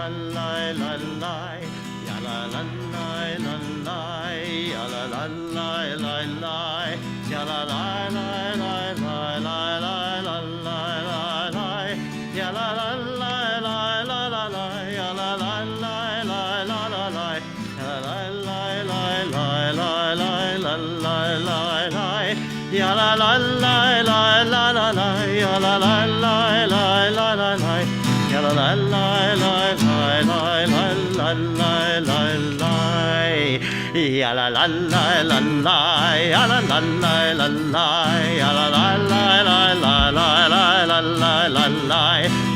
la la la la, ya la la la la la, ya la la la la la, ya la la la la la la la la la la, ya la la la la la la la, ya la la la la la la la, ya la la la la la la la la la, ya la la la la la la la, ya la la la la la la la, ya la la la la la la la la la la, ya la la la la la, ya la la la la la, ya la la la la la la la la la la la,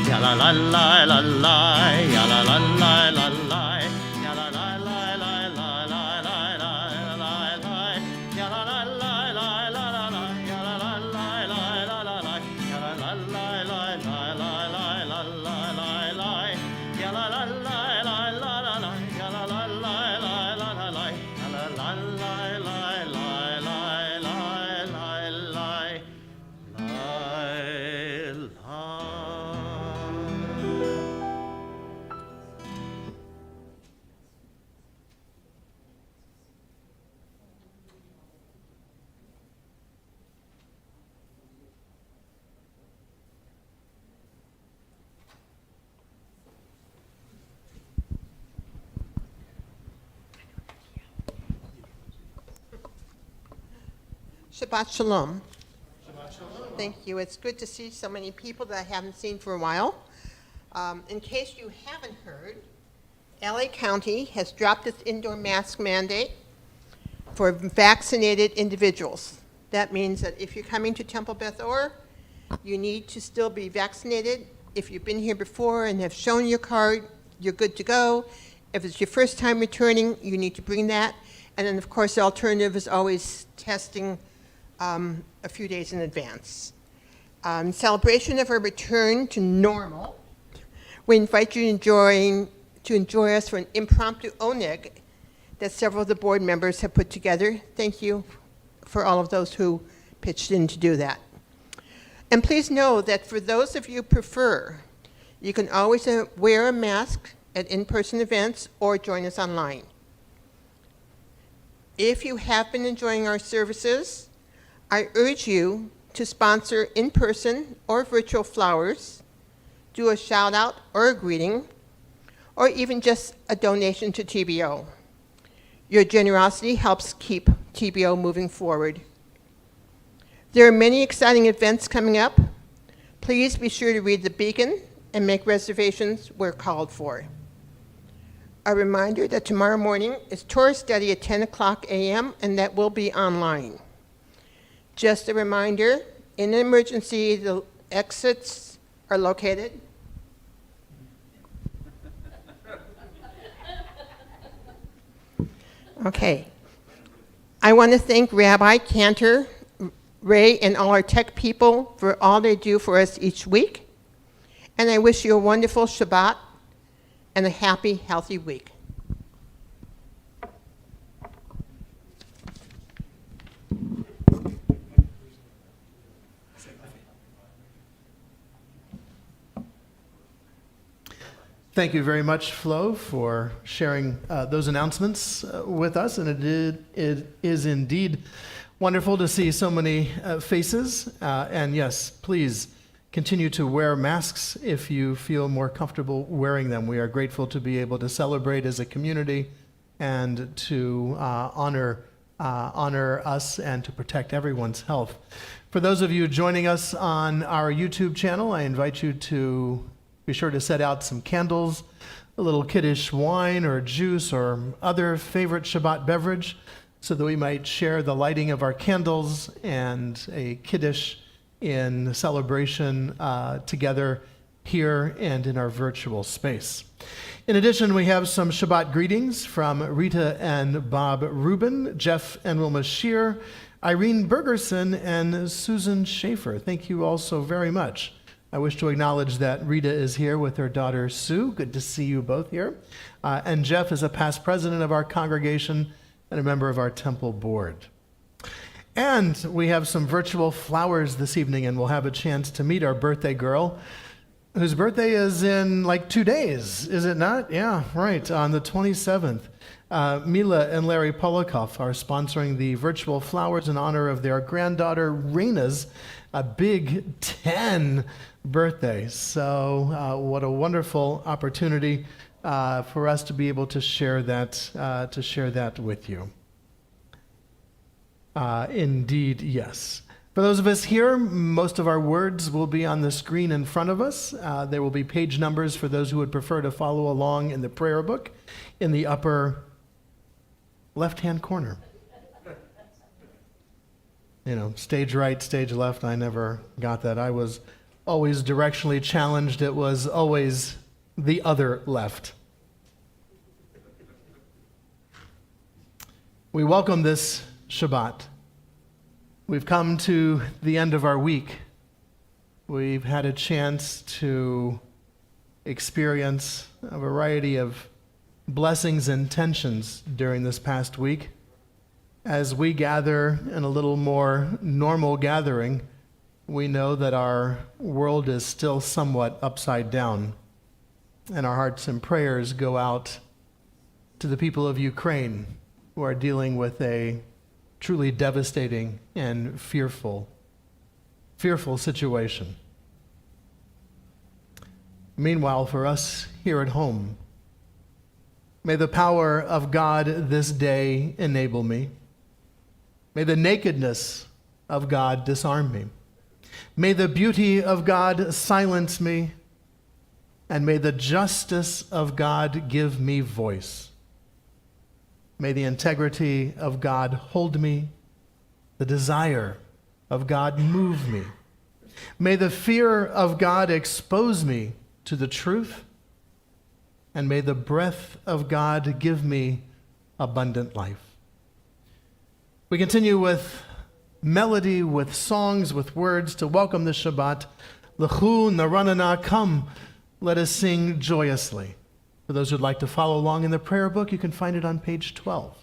ya la la la la la, ya la la la la la. Shabbat Shalom. Shabbat Shalom. Thank you. It's good to see so many people that I haven't seen for a while. In case you haven't heard, LA County has dropped its indoor mask mandate for vaccinated individuals. That means that if you're coming to Temple Beth Or, you need to still be vaccinated. If you've been here before and have shown your card, you're good to go. If it's your first time returning, you need to bring that. And then, of course, the alternative is always testing a few days in advance. In celebration of our return to normal, we invite you to enjoy us for an impromptu oneg that several of the board members have put together. Thank you for all of those who pitched in to do that. And please know that for those of you who prefer, you can always wear a mask at in-person events or join us online. If you have been enjoying our services, I urge you to sponsor in-person or virtual flowers, do a shout-out or a greeting, or even just a donation to TBO. Your generosity helps keep TBO moving forward. There are many exciting events coming up. Please be sure to read the Beacon and make reservations where called for. A reminder that tomorrow morning is Torah study at 10 o'clock a.m., and that will be online. Just a reminder, in an emergency, the exits are located. Okay. I want to thank Rabbi, Cantor, Ray, and all our tech people for all they do for us each week. And I wish you a wonderful Shabbat and a happy, healthy week. Thank you very much, Flo, for sharing those announcements with us. And it is indeed wonderful to see so many faces. And yes, please continue to wear masks if you feel more comfortable wearing them. We are grateful to be able to celebrate as a community and to honor us and to protect everyone's health. For those of you joining us on our YouTube channel, I invite you to be sure to set out some candles, a little Kiddush wine or juice or other favorite Shabbat beverage so that we might share the lighting of our candles and a Kiddush in celebration together here and in our virtual space. In addition, we have some Shabbat greetings from Rita and Bob Rubin, Jeff and Wilma Shear, Irene Bergerson, and Susan Schaefer. Thank you all so very much. I wish to acknowledge that Rita is here with her daughter, Sue. Good to see you both here. And Jeff is a past president of our congregation and a member of our temple board. And we have some virtual flowers this evening, and we'll have a chance to meet our birthday girl. whose birthday is in like 2 days, is it not? Yeah, right, on the 27th. Mila and Larry Polikoff are sponsoring the virtual flowers in honor of their granddaughter Raina's Big 10 birthday. So what a wonderful opportunity for us to be able to share that with you. Indeed, yes. For those of us here, most of our words will be on the screen in front of us. There will be page numbers for those who would prefer to follow along in the prayer book in the upper left-hand corner. You know, stage right, stage left, I never got that. I was always directionally challenged. It was always the other left. We welcome this Shabbat. We've come to the end of our week. We've had a chance to experience a variety of blessings and tensions during this past week. As we gather in a little more normal gathering, we know that our world is still somewhat upside down, and our hearts and prayers go out to the people of Ukraine who are dealing with a truly devastating and fearful situation. Meanwhile, for us here at home, may the power of God this day enable me. May the nakedness of God disarm me. May the beauty of God silence me. And may the justice of God give me voice. May the integrity of God hold me. The desire of God move me. May the fear of God expose me to the truth. And may the breath of God give me abundant life. We continue with melody, with songs, with words to welcome the Shabbat. L'chu naranana, come, let us sing joyously. For those who'd like to follow along in the prayer book, you can find it on page 12.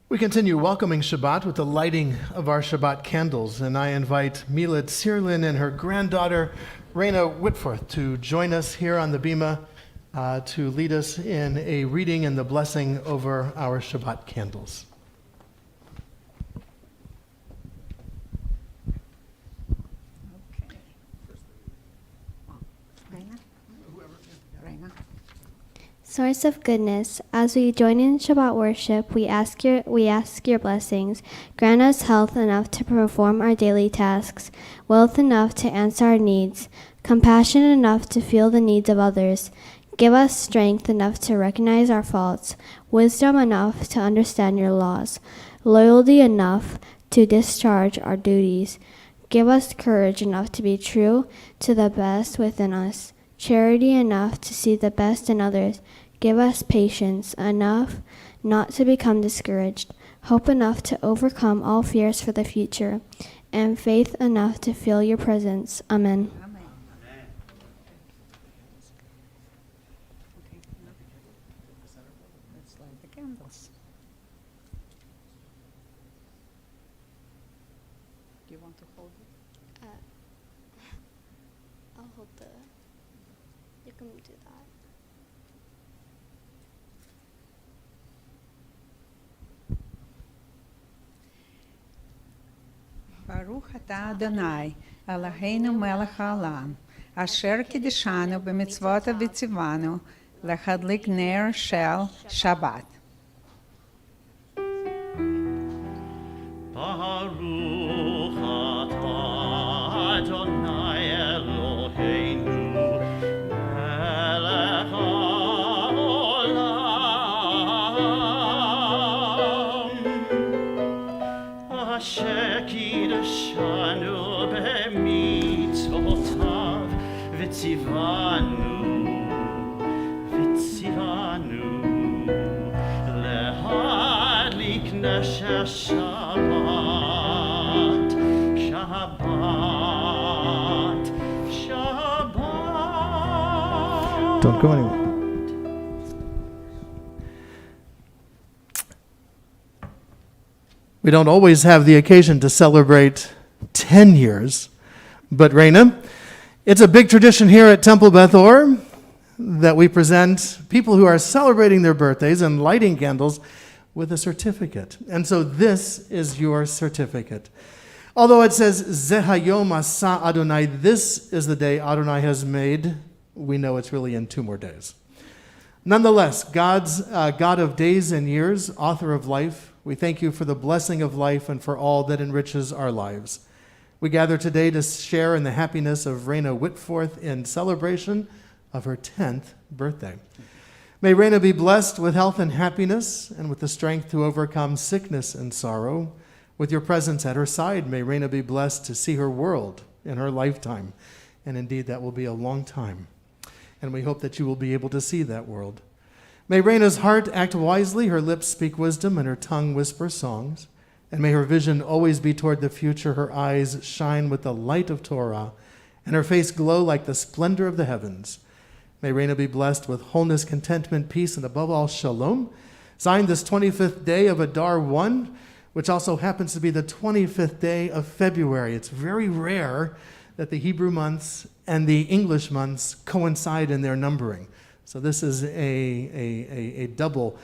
We continue welcoming Shabbat with the lighting of our Shabbat candles, and I invite Mila Tsirlin and her granddaughter, Raina Whitforth, to join us here on the Bima to lead us in a reading and the blessing over our Shabbat candles. Source of goodness, as we join in Shabbat worship, we ask your blessings. Grant us health enough to perform our daily tasks, wealth enough to answer our needs, compassion enough to feel the needs of others. Give us strength enough to recognize our faults, wisdom enough to understand your laws, loyalty enough to discharge our duties. Give us courage enough to be true to the best within us, charity enough to see the best in others. Give us patience enough not to become discouraged, hope enough to overcome all fears for the future, and faith enough to feel your presence. Amen. Amen. Okay, let's light the candles. Do you want to hold it? I'll hold you can do that. Baruch atah Adonai, Eloheinu melech haolam, asher kiddushanu b'mitzvot v'tzivanu, lechadlik ner shel Shabbat. Baruch atah Adonai Eloheinu melech haolam, asher kiddushanu b'mitzvotav v'tzivanu lehadlik ner shel Shabbat, Shabbat, Shabbat. Don't go anywhere. We don't always have the occasion to celebrate 10 years, but Raina, it's a big tradition here at Temple Beth Or that we present people who are celebrating their birthdays and lighting candles with a certificate. And so this is your certificate. Although it says, Ze hayom asa Adonai, this is the day Adonai has made, we know it's really in 2 more days. Nonetheless, God's God of days and years, author of life, we thank you for the blessing of life and for all that enriches our lives. We gather today to share in the happiness of Raina Whitforth in celebration of her 10th birthday. May Raina be blessed with health and happiness and with the strength to overcome sickness and sorrow. With your presence at her side, may Raina be blessed to see her world in her lifetime. And indeed, that will be a long time. And we hope that you will be able to see that world. May Raina's heart act wisely, her lips speak wisdom, and her tongue whisper songs. And may her vision always be toward the future, her eyes shine with the light of Torah, and her face glow like the splendor of the heavens. May Raina be blessed with wholeness, contentment, peace, and above all, shalom. Signed this 25th day of Adar 1, which also happens to be the 25th day of February. It's very rare that the Hebrew months and the English months coincide in their numbering. So this is a double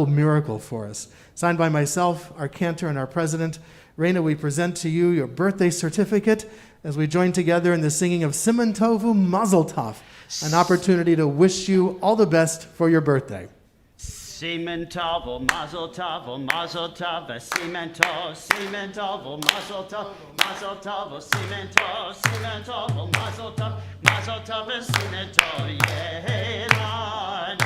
miracle for us. Signed by myself, our Cantor, and our president. Raina, we present to you your birthday certificate as we join together in the singing of Siman Tovu Mazel Tov, an opportunity to wish you all the best for your birthday. Siman Tov, Mazel Tov, Mazel Tov, Siman Tov, Mazel Tov, Mazel Tov, Siman Tov, Mazel Tov, Mazel Tov, Siman Tov, Yehelanu,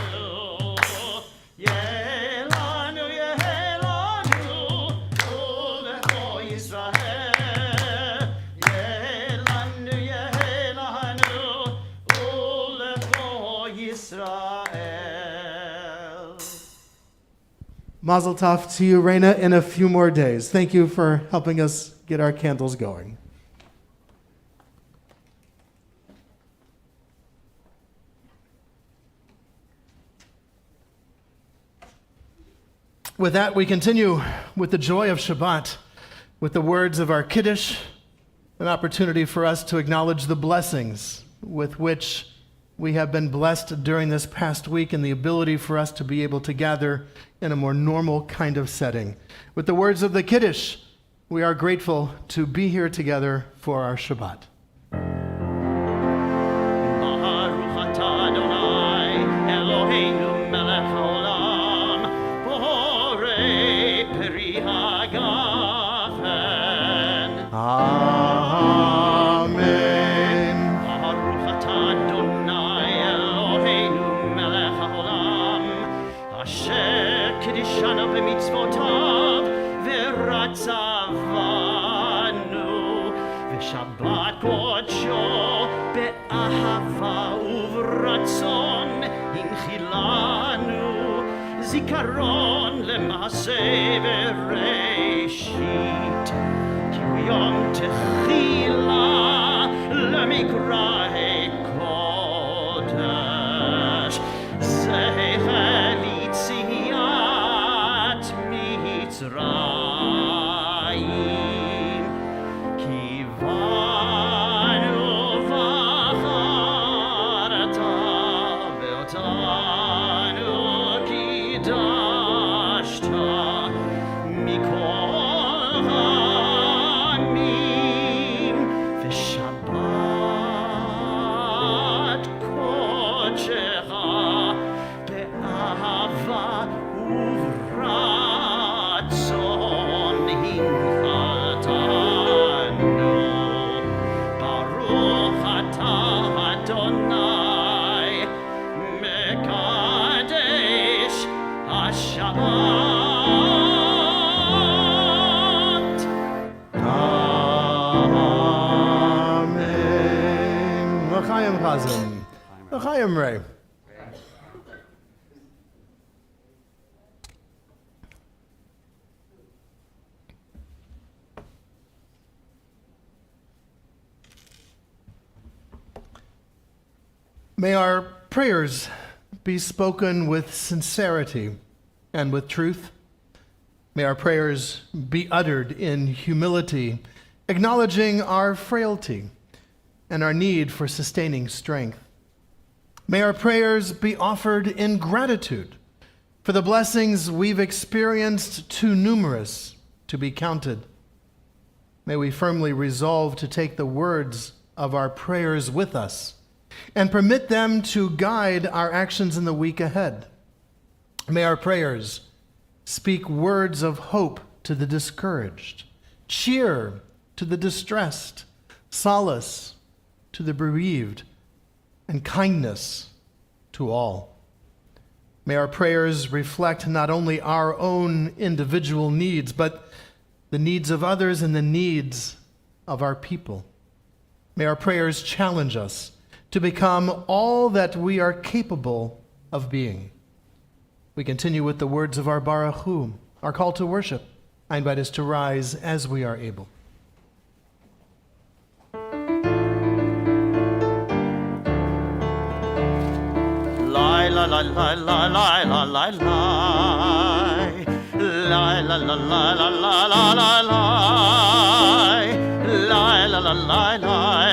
Yehelanu, Yehelanu, Ulecho Yisrael, Yehelanu, Yehelanu, Ulecho Yisrael. Mazel tov to you, Raina, in a few more days. Thank you for helping us get our candles going. With that, we continue with the joy of Shabbat, with the words of our Kiddush, an opportunity for us to acknowledge the blessings with which we have been blessed during this past week and the ability for us to be able to gather in a more normal kind of setting. With the words of the Kiddush, we are grateful to be here together for our Shabbat. Baruch atah Adonai, Eloheinu melech haolam, borei peri hagafen. Amen. Baruch atah Adonai, Eloheinu melech haolam, asher kiddushanu b'mitzvotav v'ratzavanu, v'shabbat kodsho be'ahava uvratzon hinchilanu, zikaron lema'aseh v'reishit, ki hu yom techila lemikrahei kodesh, zecher litziat Mitzrayim, ki vanu v'charata ve'otanu kidashta mikol ha'amim, v'shabbat kodshecha be'ahava uvratzon hinchaltanu. Baruch atah Adonai mekadesh HaShabbat. Amen. L'chaim Chazan. L'chaim Rei. May our prayers be spoken with sincerity and with truth. May our prayers be uttered in humility, acknowledging our frailty and our need for sustaining strength. May our prayers be offered in gratitude for the blessings we've experienced, too numerous to be counted. May we firmly resolve to take the words of our prayers with us and permit them to guide our actions in the week ahead. May our prayers speak words of hope to the discouraged, cheer to the distressed, solace to the bereaved, and kindness to all. May our prayers reflect not only our own individual needs, but the needs of others and the needs of our people. May our prayers challenge us to become all that we are capable of being. We continue with the words of our Baruch Hu, our call to worship. I invite us to rise as we are able. Lie, la la la la la la la lie. Lie, la la la la la la la lie. Lie, la la la la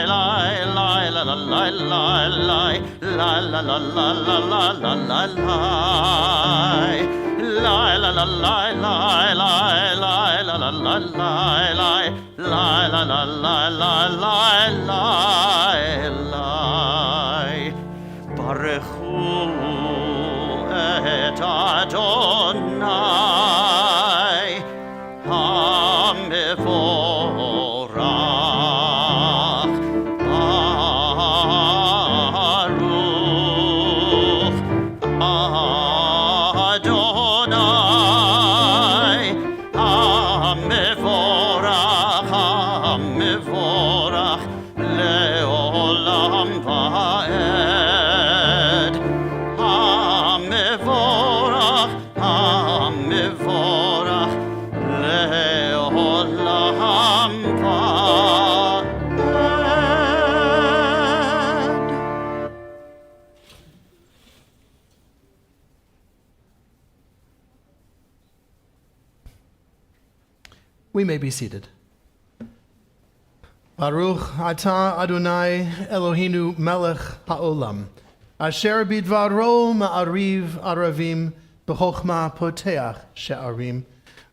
lie. Lie, la la la la lie. Lie, la la la la la la la lie. Lie, la la la la lie. Lie, la la la la lie. Lie, la la la la lie. Lie, lie. Baruch et Adonai HaMevorach Baruch Adonai HaMevorach HaMevorach Le'olam We may be seated. Baruch atah Adonai Eloheinu melech haolam, asher bidvaro ma'ariv aravim, b'chochma poteach she'arim,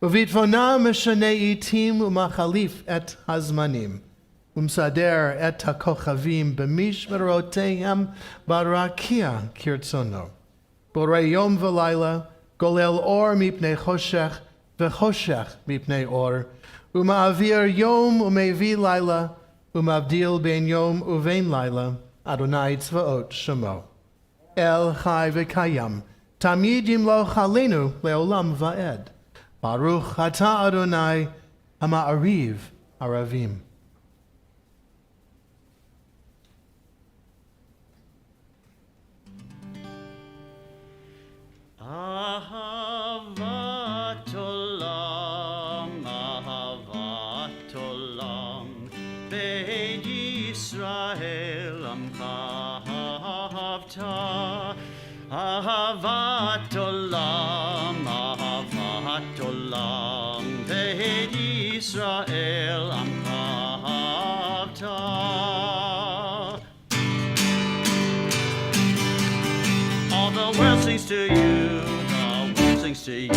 uvitvona meshanei itim umachalif et hazmanim, umsader et hakochavim b'mishmerotehem barakia kirtzono. Borei yom v'layla, golel or mipnei choshech, v'choshech mipnei or, Uma'avir yom umevi laila, umavdil ben yom uvein laila, Adonai tzvaot shemo. El chai v'kayam, tamid yimlo chalenu leolam va'ed. Baruch atah Adonai, hama'ariv aravim. Ahavat olam, ahavat olam, Beit Yisrael amcha ahavta. Ahavat olam, ahavat olam, Beit Yisrael amcha ahavta. All the world sings to you, the world sings to you.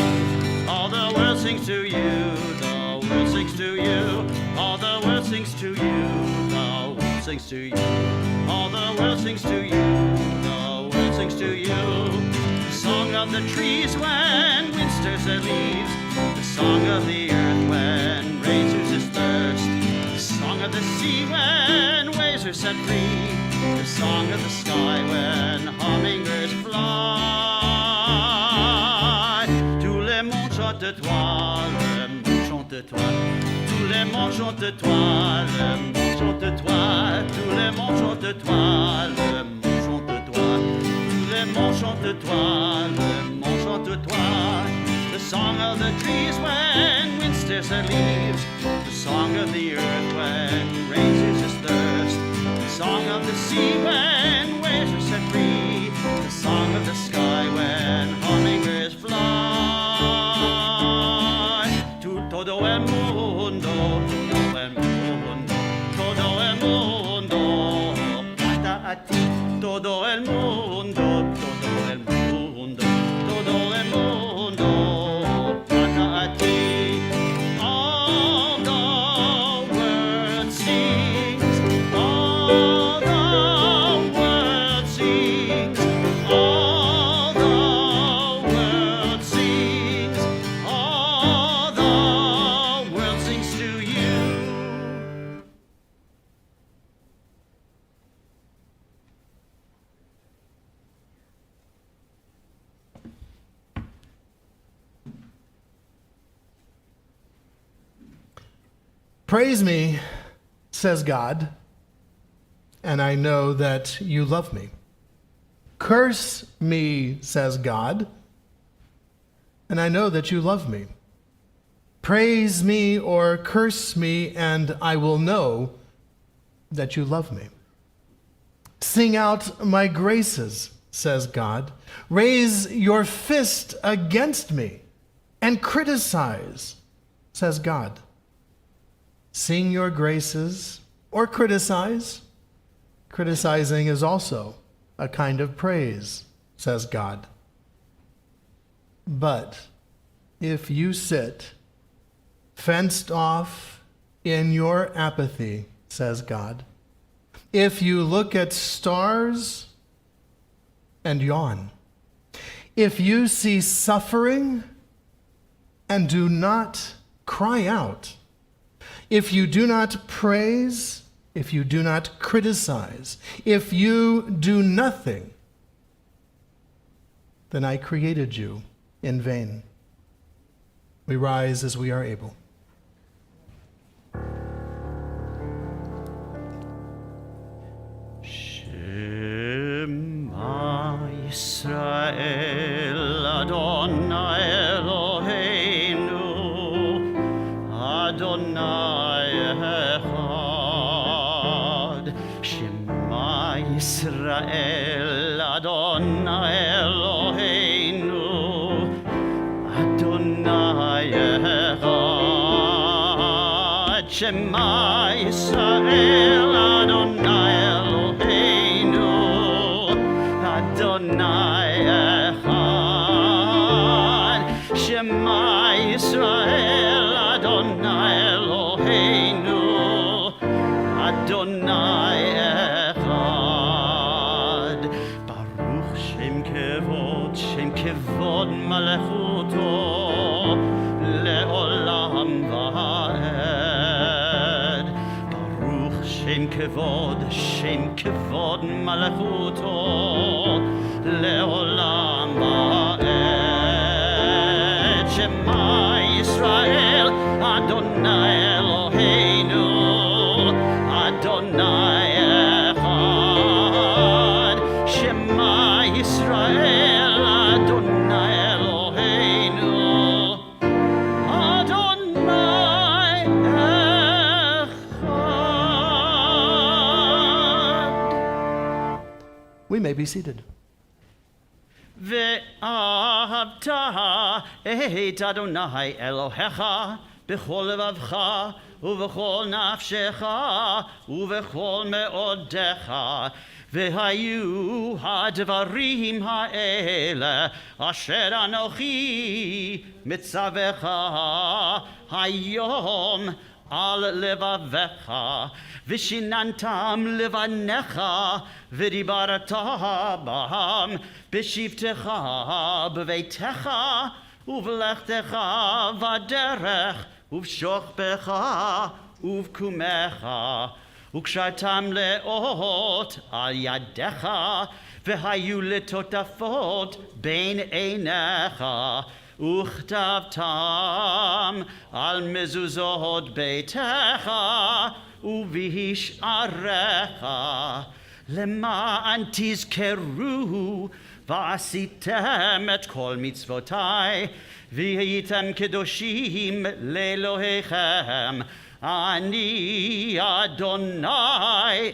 All the world sings to you, the world sings to you. All the world sings to you, the world sings to you. All the world sings to you, the world sings to you. The song of the trees when wind stirs their leaves. The song of the earth when rain soothes its thirst. The song of the sea when waves are set free. The song of the sky when hummingbirds fly. Tous les mondes chantent de toi, le monde chante de toi. Tous les mondes chantent de toi, le monde chante de toi. Tous les mondes chantent de toi, le monde chante de toi. Tous les mondes chantent de toi, le monde chante de toi. The song of the trees when wind stirs their leaves. The song of the earth when rain soothes its thirst. The song of the sea when waves are set free. The song of the sky when hummingbirds fly. Todo el mundo, todo el mundo, canta a ti. Todo el mundo, todo el mundo, todo el mundo, canta a ti. All the world sings, all the world sings, all the world sings, all the world sings to you. Praise me, says God, and I know that you love me. Curse me, says God, and I know that you love me. Praise me or curse me, and I will know that you love me. Sing out my graces, says God. Raise your fist against me and criticize, says God. Sing your graces or criticize. Criticizing is also a kind of praise, says God. But if you sit fenced off in your apathy, says God, if you look at stars and yawn, if you see suffering and do not cry out, if you do not praise, if you do not criticize, if you do nothing, then I created you in vain. We rise as we are able. Shema Yisrael Adonai Eloheinu Adonai Echad. Shema Yisrael Adonai Eloheinu Adonai Echad. Shema Yisrael Adonai Eloheinu Adonai Echad Shema Yisrael Adonai Eloheinu Adonai Echad Baruch Shem Kevod Malechuto Le'olam Va'ed Baruch Shem Kevod Malechuto Le'olam Va'ed Shema Yisrael Adonai Eloheinu Adonai Echad Shema Yisrael Adonai Eloheinu Adonai Echad. We may be seated. ואהבת את אדוני אלוהיך בכל לבבך ובכל נפשך ובכל מאודיך והיו הדברים האלה אשר אנוכי מצווך היום על לבביך ושיננתם לבניך ודיברת בהם בשבתך בביתך ובלכתך בדרך ובשוכבך ובקומך וקשרתם לאות על ידיך והיו לטוטפות בין עיניך וכתבתם על מזוזות ביתך ובשעריך למען תזכרו ועשיתם את כל מצוותיי והייתם קדושים לאלוהיכם אני אדוני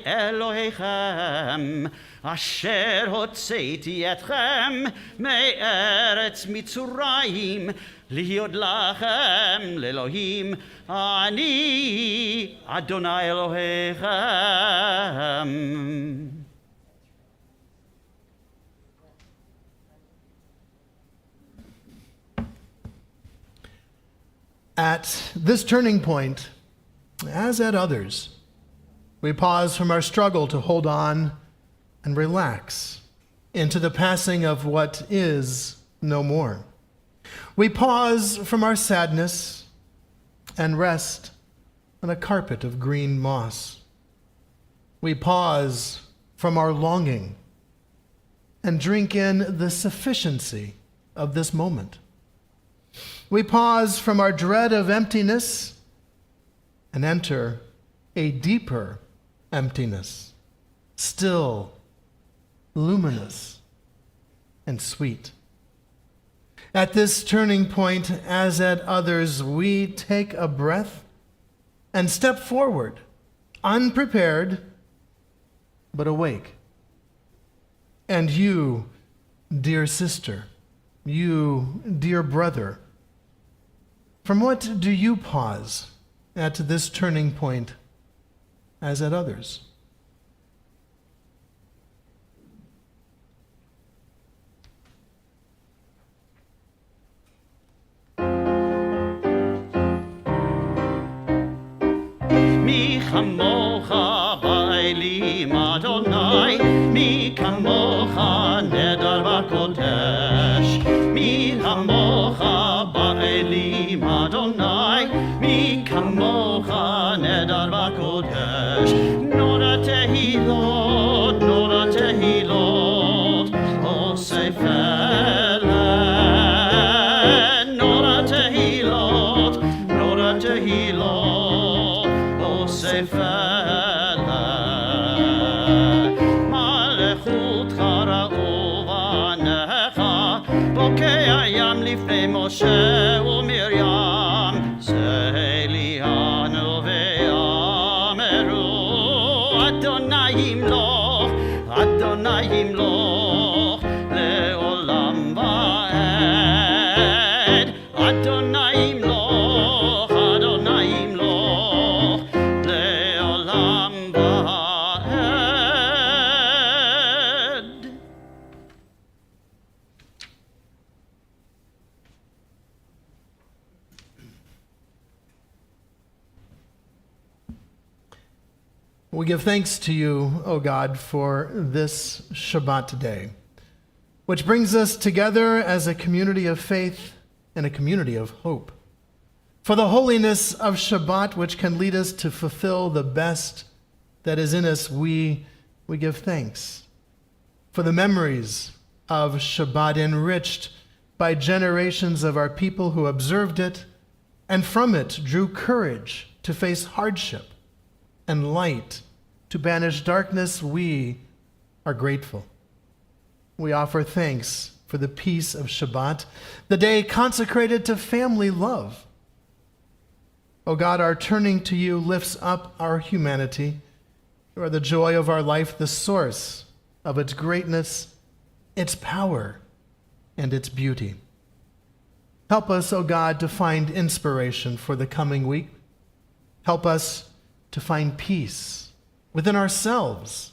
אלוהיכם אשר הוצאתי אתכם מארץ מצרים להיות לכם לאלוהים אני אדוני אלוהיכם. At this turning point, as at others, we pause from our struggle to hold on and relax into the passing of what is no more. We pause from our sadness and rest on a carpet of green moss. We pause from our longing and drink in the sufficiency of this moment. We pause from our dread of emptiness and enter a deeper emptiness, still, luminous, and sweet. At this turning point, as at others, we take a breath and step forward, unprepared, but awake. And you, dear sister, you, dear brother, from what do you pause at this turning point as at others? מי כמוך באלים אדוני, מי כמוך נדר בקודש, מי כמוך באלים אדוני, מי כמוך נדר בקודש. נור התהילות, נור התהילות, אוסף אלה. נור התהילות, נור התהילות, אוסף אלה. מלכותך ראו בניך, בוקע ים לפני משה ומרים, צליאנו ואמרו, אדוני ימלוך, אדוני ימלוך, לעולם ועד. אדוני ימלוך, אדוני ימלוך, We give thanks to you, O God, for this Shabbat day, which brings us together as a community of faith and a community of hope. For the holiness of Shabbat, which can lead us to fulfill the best that is in us, we give thanks. For the memories of Shabbat enriched by generations of our people who observed it, and from it drew courage to face hardship and light to banish darkness, we are grateful. We offer thanks for the peace of Shabbat, the day consecrated to family love. O God, our turning to you lifts up our humanity. You are the joy of our life, the source of its greatness, its power, and its beauty. Help us, O God, to find inspiration for the coming week. Help us to find peace within ourselves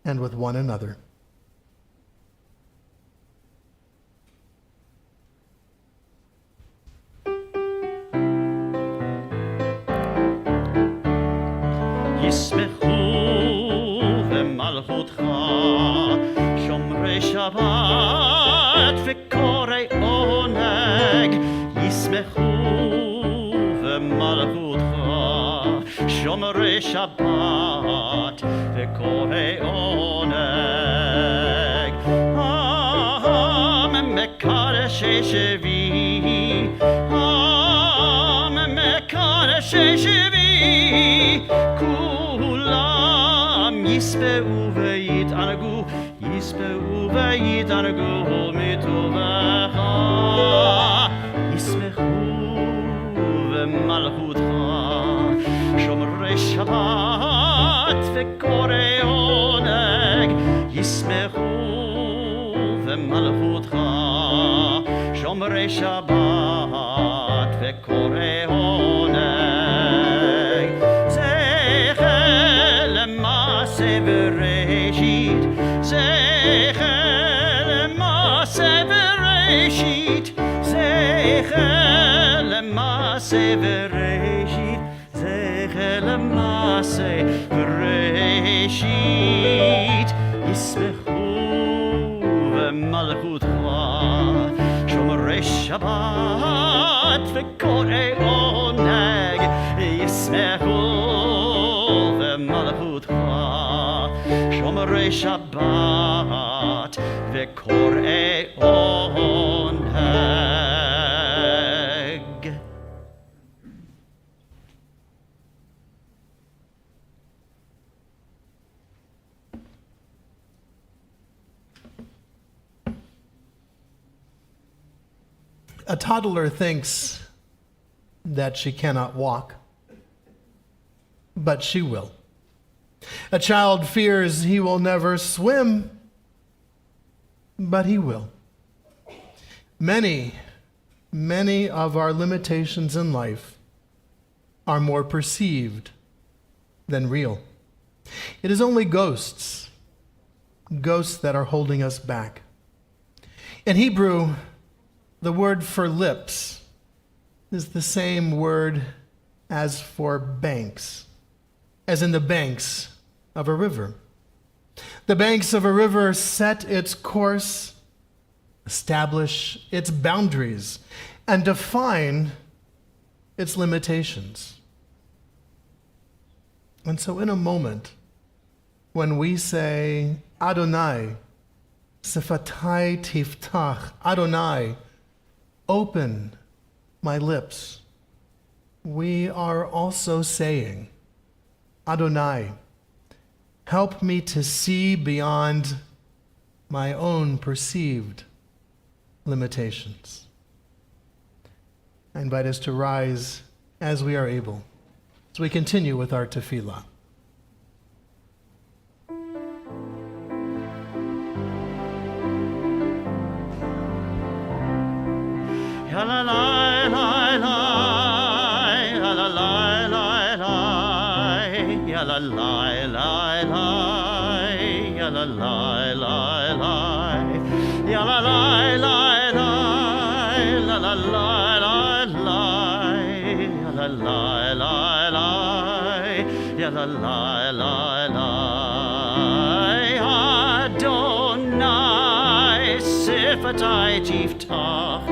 and with one another. ישמחו במלכותך שומרי שבת וקוראי עונג ישמחו במלכותך שומרי שבת וקוראי עונג מקדשי שבי מקדשי שבי כולם יספעו ויתענגו מטובך ישמחו במלכותך שומרי שבת וקוראי עונג ישמחו במלכותך שומרי שבת וקוראי עונג זכר למעשה בראשית זכר למעשה בראשית זכר למעשה בראשית זכר למעשה בראשית ישמחו במלכותך שומרי שבת וקוראי עונג ישמחו במלכותך שומרי שבת וקוראי עונג. A toddler thinks that she cannot walk, but she will. A child fears he will never swim, but he will. Many of our limitations in life are more perceived than real. It is only ghosts that are holding us back. In Hebrew, the word for lips is the same word as for banks, as in the banks of a river. The banks of a river set its course, establish its boundaries, and define its limitations. And so in a moment, when we say, Adonai, Sifatai tiftach, Adonai, open my lips, we are also saying, Adonai, help me to see beyond my own perceived limitations. I invite us to rise as we are able, as we continue with our tefillah. Ya la la la la, ya la la la la, ya la la la la, ya la la la la, ya la la la la, la la la la la, ya la la la la, Yalalai, lai, lai. Adonai, sifatai jiftach,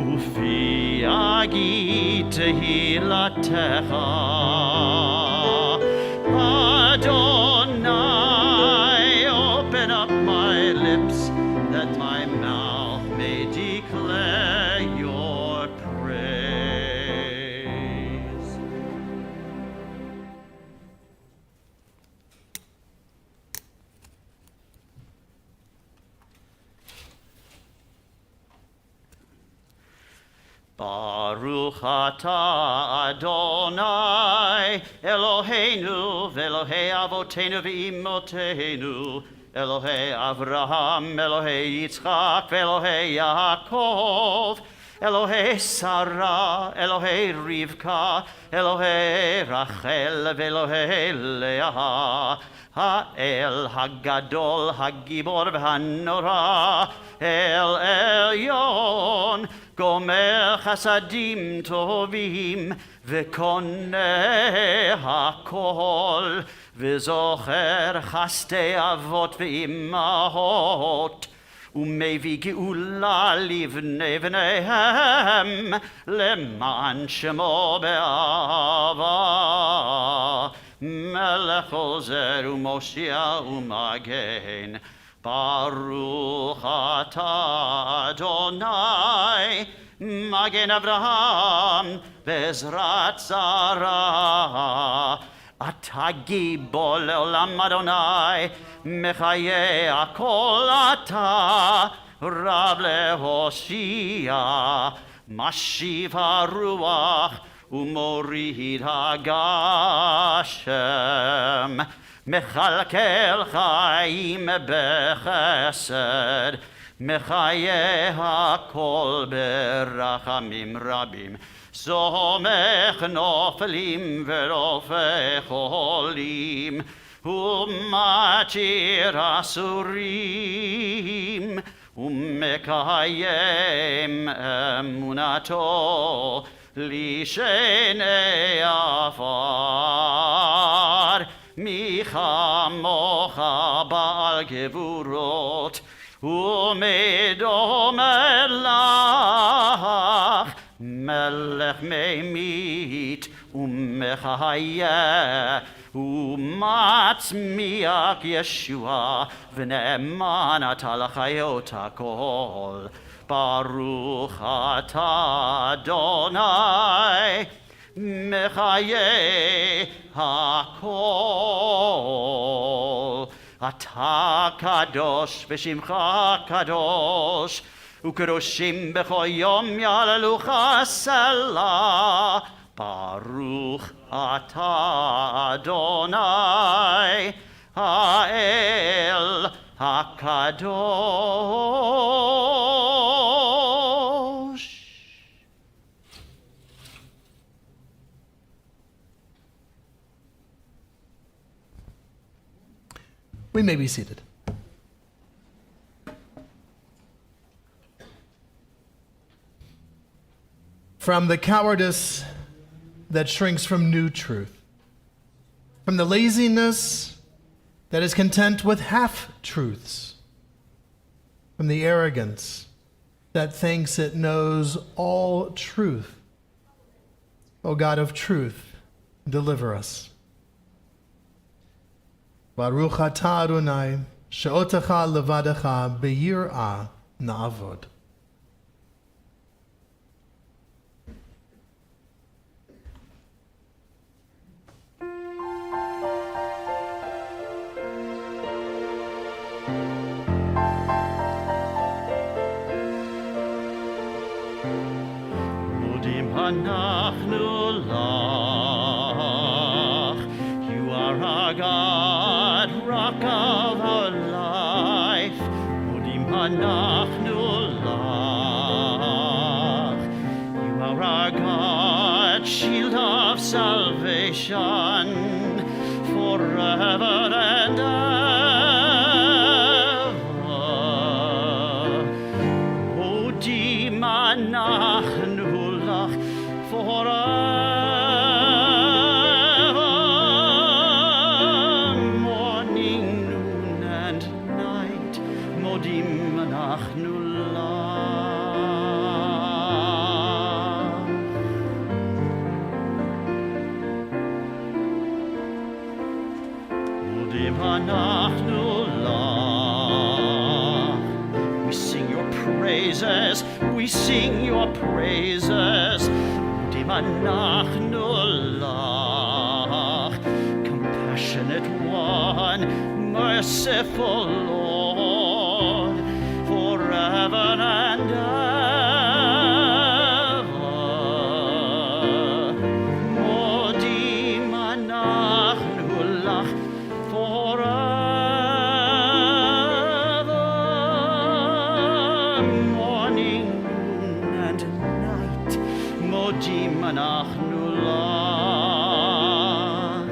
ufi agi tehilatecha. Adonai, open up my lips, that my mouth may declare your praise. Baruch atah Adonai, Eloheinu, Elohei Avotenu v'Imotenu, Elohei Avraham, Elohei Yitzchak, Elohei Yaakov, Elohei Sarah, Elohei Rivka, Elohei Rachel, Elohei Leah, Ha'el Hagadol, Hagibor v'Hanora, El Elyon, Gomer Chasadim Tovim, V'koneh HaKol, V'zocher Chastei Avot V'imahot, Umevi Geula Livnei V'neihem, Leman Shemo Be'ava, Melech Ozer U'Moshia U'Magen, Baruch atah Adonai, Magen Avraham, Bezrat Zara, Atah Gibor Leolam Adonai, Mechaye Akol Atah, Rab Lehoshia, Mashiv HaRuach, Umorid HaGashem, Mechalkel Chaim Bechesed, Mechaye HaKol Berachamim Rabim, Somech Nofelim Verofech Olim, Umachir Asurim, Umekayem Emunato, Lishenei Afar, Micha mocha ba'al gevurot, Umedom elach, Melech meimit, Umechayeh, Umatzmiach Yeshua, V'ne'eman atalachayot hakol, Baruch atah Adonai, Mechaye HaKol, Atah Kadosh v'Shimcha Kadosh, U'Kadoshim b'chol yom yalalucha Selah, Baruch atah Adonai, Ha'el HaKadosh. We may be seated. From the cowardice that shrinks from new truth, from the laziness that is content with half-truths, from the arrogance that thinks it knows all truth, O God of truth, deliver us. Baruch atah Adonai, she'otecha levadecha b'yirah na'avod. Mudim hanachnu lach, you are our God, rock of our life. Mudim hanachnu lach, you are our God, shield of salvation, forever and ever. Mudim hanachnu lach, forever modim anachnu lach. We sing your praises, we sing your praises. Modim anachnu lach. Compassionate one, merciful Lord, forever and ever. Modim anachnu lach, forever. Morning, noon, and night. Modim anachnu lach.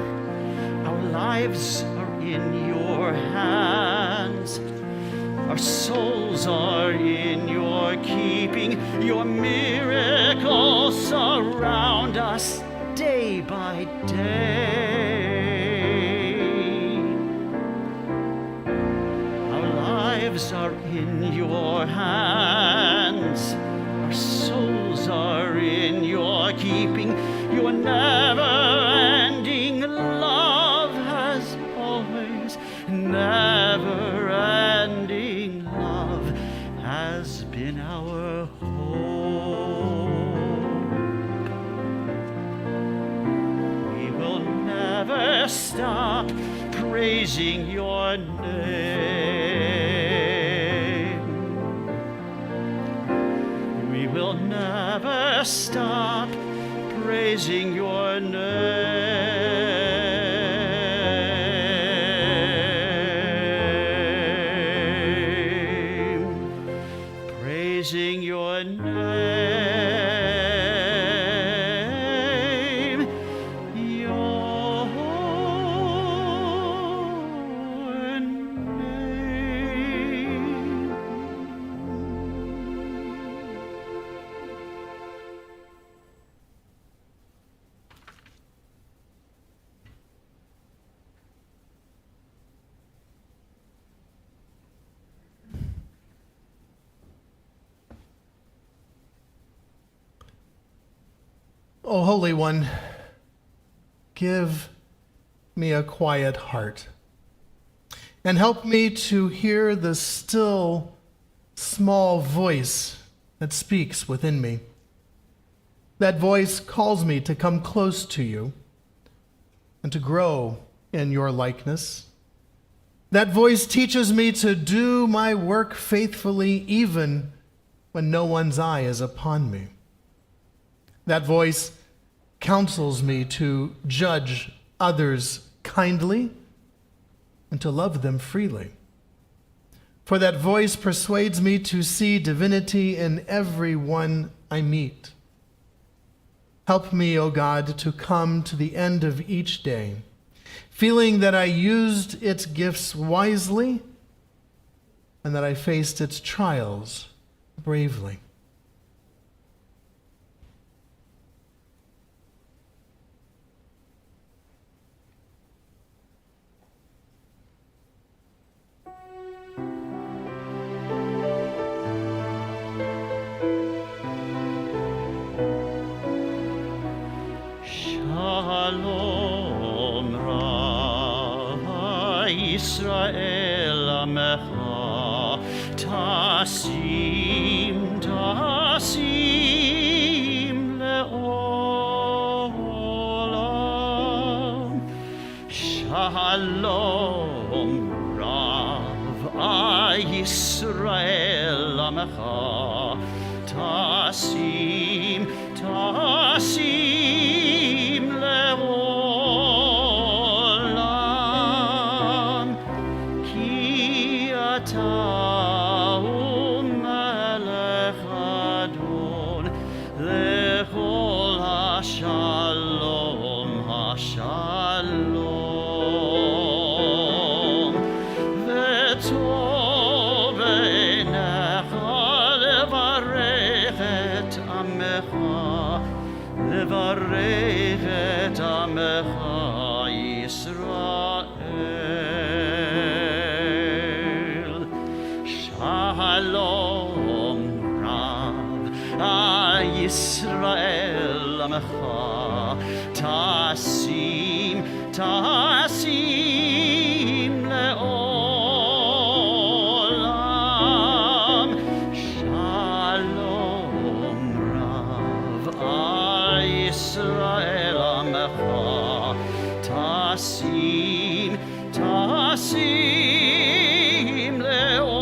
Our lives are in your hands. Our souls are in your keeping. Your miracles surround us day by day. Our lives are in your hands. Our souls are in your keeping. Your never-ending love has always, never-ending love has been our hope. We will never stop praising your name. We will never stop praising your name. Praising your name. Your name. O Holy One, give me a quiet heart and help me to hear the still, small voice that speaks within me. That voice calls me to come close to you and to grow in your likeness. That voice teaches me to do my work faithfully even when no one's eye is upon me. That voice counsels me to judge others kindly and to love them freely. For that voice persuades me to see divinity in everyone I meet. Help me, O God, to come to the end of each day, feeling that I used its gifts wisely and that I faced its trials bravely. Shalom Ra Yisrael Amecha Tasim Leolam. Shalom Rav Yisrael Amecha Tasim Leolam. Ki ata umelech adon lechol hashalom hashalom. V'tov einecha levarech et amecha, levarech et amecha Yisrael. Shalom Rav Yisrael Amecha Tasim tasim leolam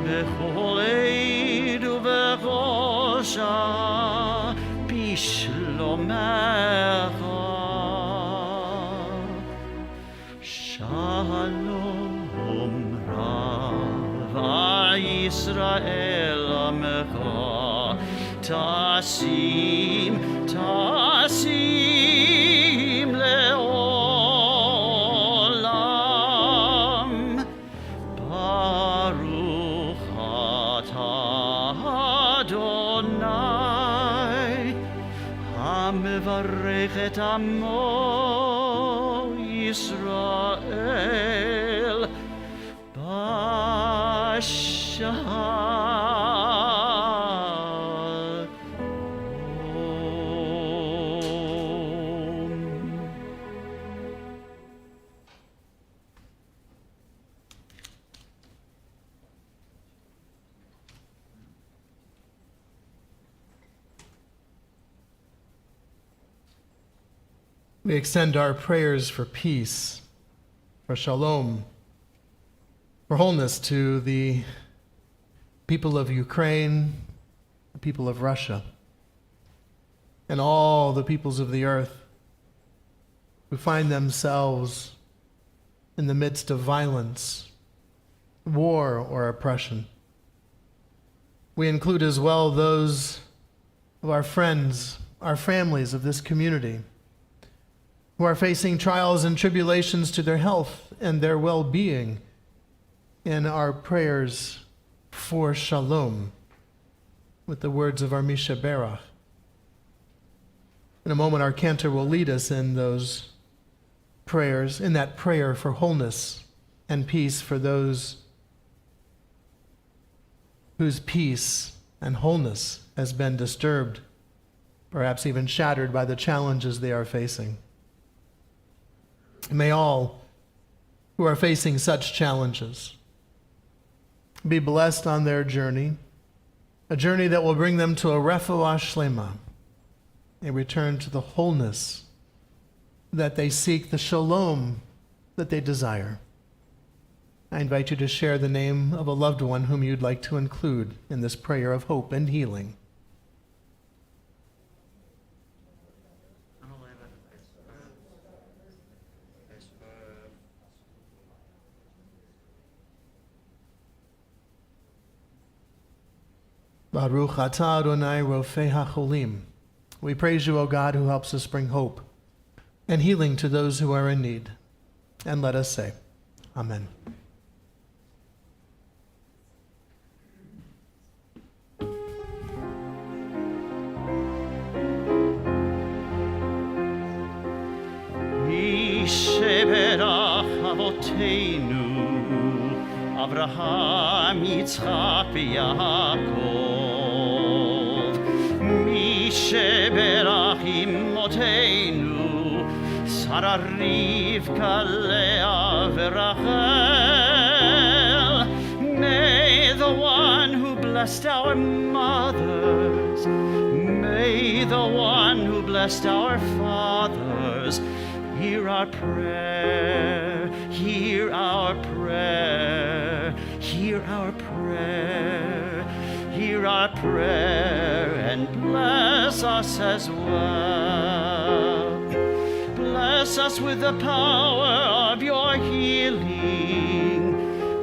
bechol eid ubechosha bishlomecha shalom rav Yisrael amecha tasim leolam baruch atah Adonai hamevarech et amo Yisrael We extend our prayers for peace, for shalom, for wholeness to the people of Ukraine, the people of Russia, and all the peoples of the earth who find themselves in the midst of violence, war, or oppression. We include as well those of our friends, our families of this community, who are facing trials and tribulations to their health and their well-being, in our prayers for shalom, with the words of our Misha Berach. In a moment, our Cantor will lead us in those prayers, in that prayer for wholeness and peace for those whose peace and wholeness has been disturbed, perhaps even shattered by the challenges they are facing. May all who are facing such challenges be blessed on their journey, a journey that will bring them to a refuah shlema, a return to the wholeness that they seek, the shalom that they desire. I invite you to share the name of a loved one whom you'd like to include in this prayer of hope and healing. Baruch atah Adonai rofei hacholim. We praise you, O God, who helps us bring hope and healing to those who are in need. And let us say, Amen. Sheberach Avoteinu Avraham, Yitzchak, v'Yaakov. Mi sheberach Imotenu Sarah, Rivka, Leah, v'Rachel. May the one who blessed our mothers, may the one who blessed our fathers, hear our prayer, hear our prayer, hear our prayer, hear our prayer, and bless us as well. Bless us with the power of your healing.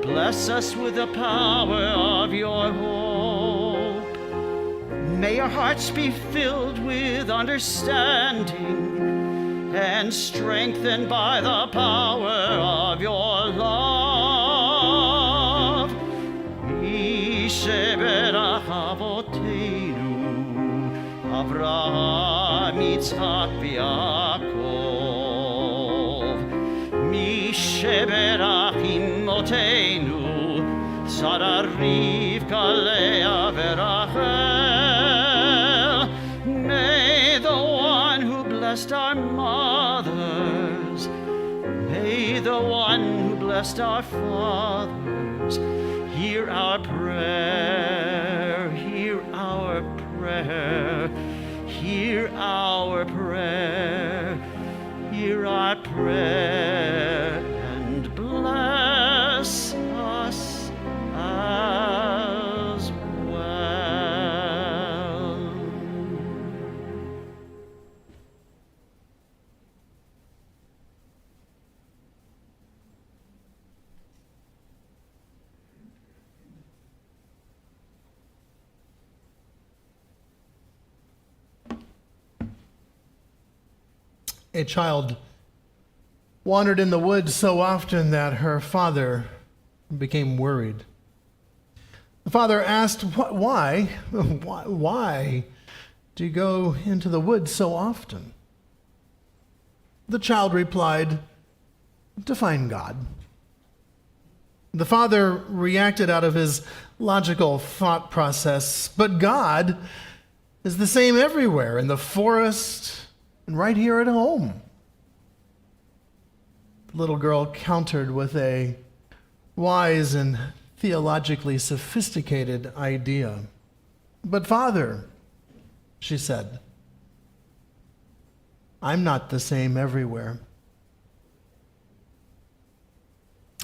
Bless us with the power of your hope. May our hearts be filled with understanding and strengthened by the power of your love. Sheberach Avoteinu Avraham, Yitzchak, v'Yaakov. Mi sheberach Imotenu Sarah, Rivka, Leah, v'Rachel. May the one who blessed our mothers, may the one who blessed our fathers, hear our prayer, hear our prayer, hear our prayer, hear our prayer, and bless us as well. A child wandered in the woods so often that her father became worried. The father asked, Why? Why do you go into the woods so often?" The child replied, "To find God." The father reacted out of his logical thought process, "But God is the same everywhere, in the forest and right here at home." The little girl countered with a wise and theologically sophisticated idea. "But Father," she said, "I'm not the same everywhere."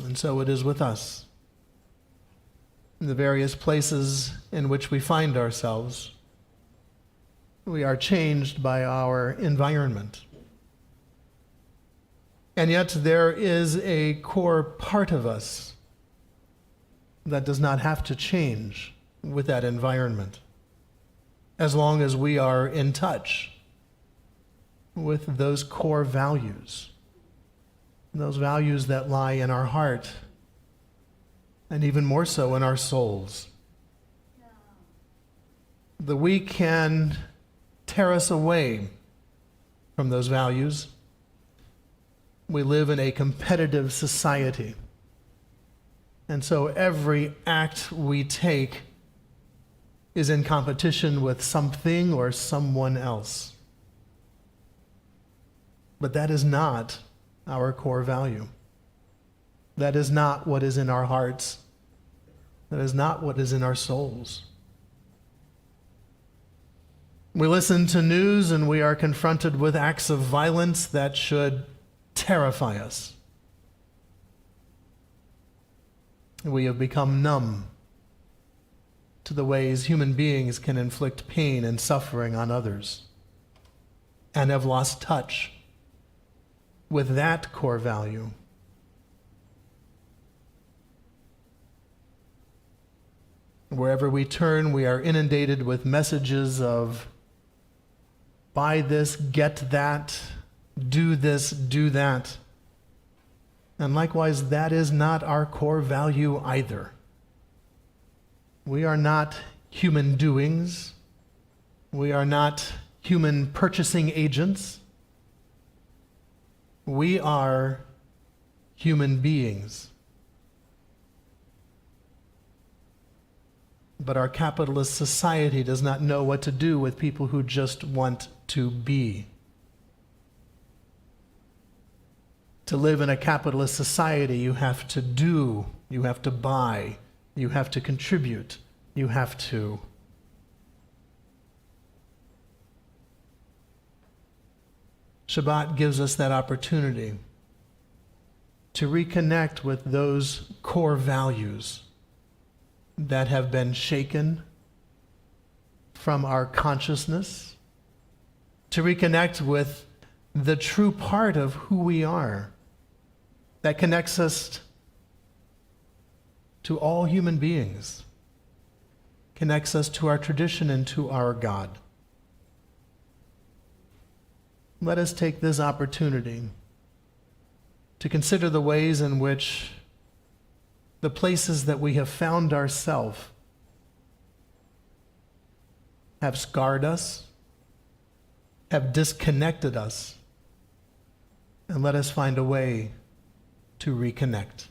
And so it is with us. In the various places in which we find ourselves, we are changed by our environment. And yet there is a core part of us that does not have to change with that environment, as long as we are in touch with those core values, those values that lie in our heart, and even more so in our souls. The weak can tear us away from those values. We live in a competitive society. And so every act we take is in competition with something or someone else. But that is not our core value. That is not what is in our hearts. That is not what is in our souls. We listen to news and we are confronted with acts of violence that should terrify us. We have become numb to the ways human beings can inflict pain and suffering on others, and have lost touch with that core value. Wherever we turn, we are inundated with messages of buy this, get that, do this, do that. And likewise, that is not our core value either. We are not human doings. We are not human purchasing agents. We are human beings. But our capitalist society does not know what to do with people who just want to be. To live in a capitalist society, you have to do, you have to buy, you have to contribute, you have to. Shabbat gives us that opportunity to reconnect with those core values that have been shaken from our consciousness, to reconnect with the true part of who we are that connects us to all human beings, connects us to our tradition and to our God. Let us take this opportunity to consider the ways in which the places that we have found ourselves have scarred us, have disconnected us, and let us find a way to reconnect.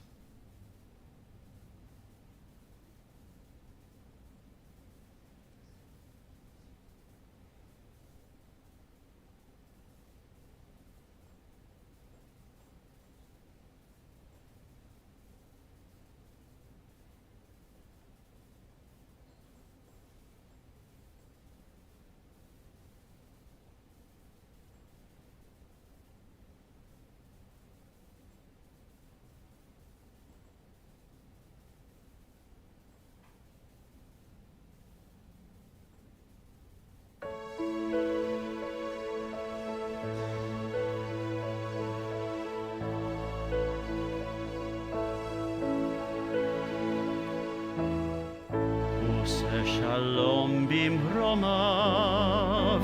במרומיו,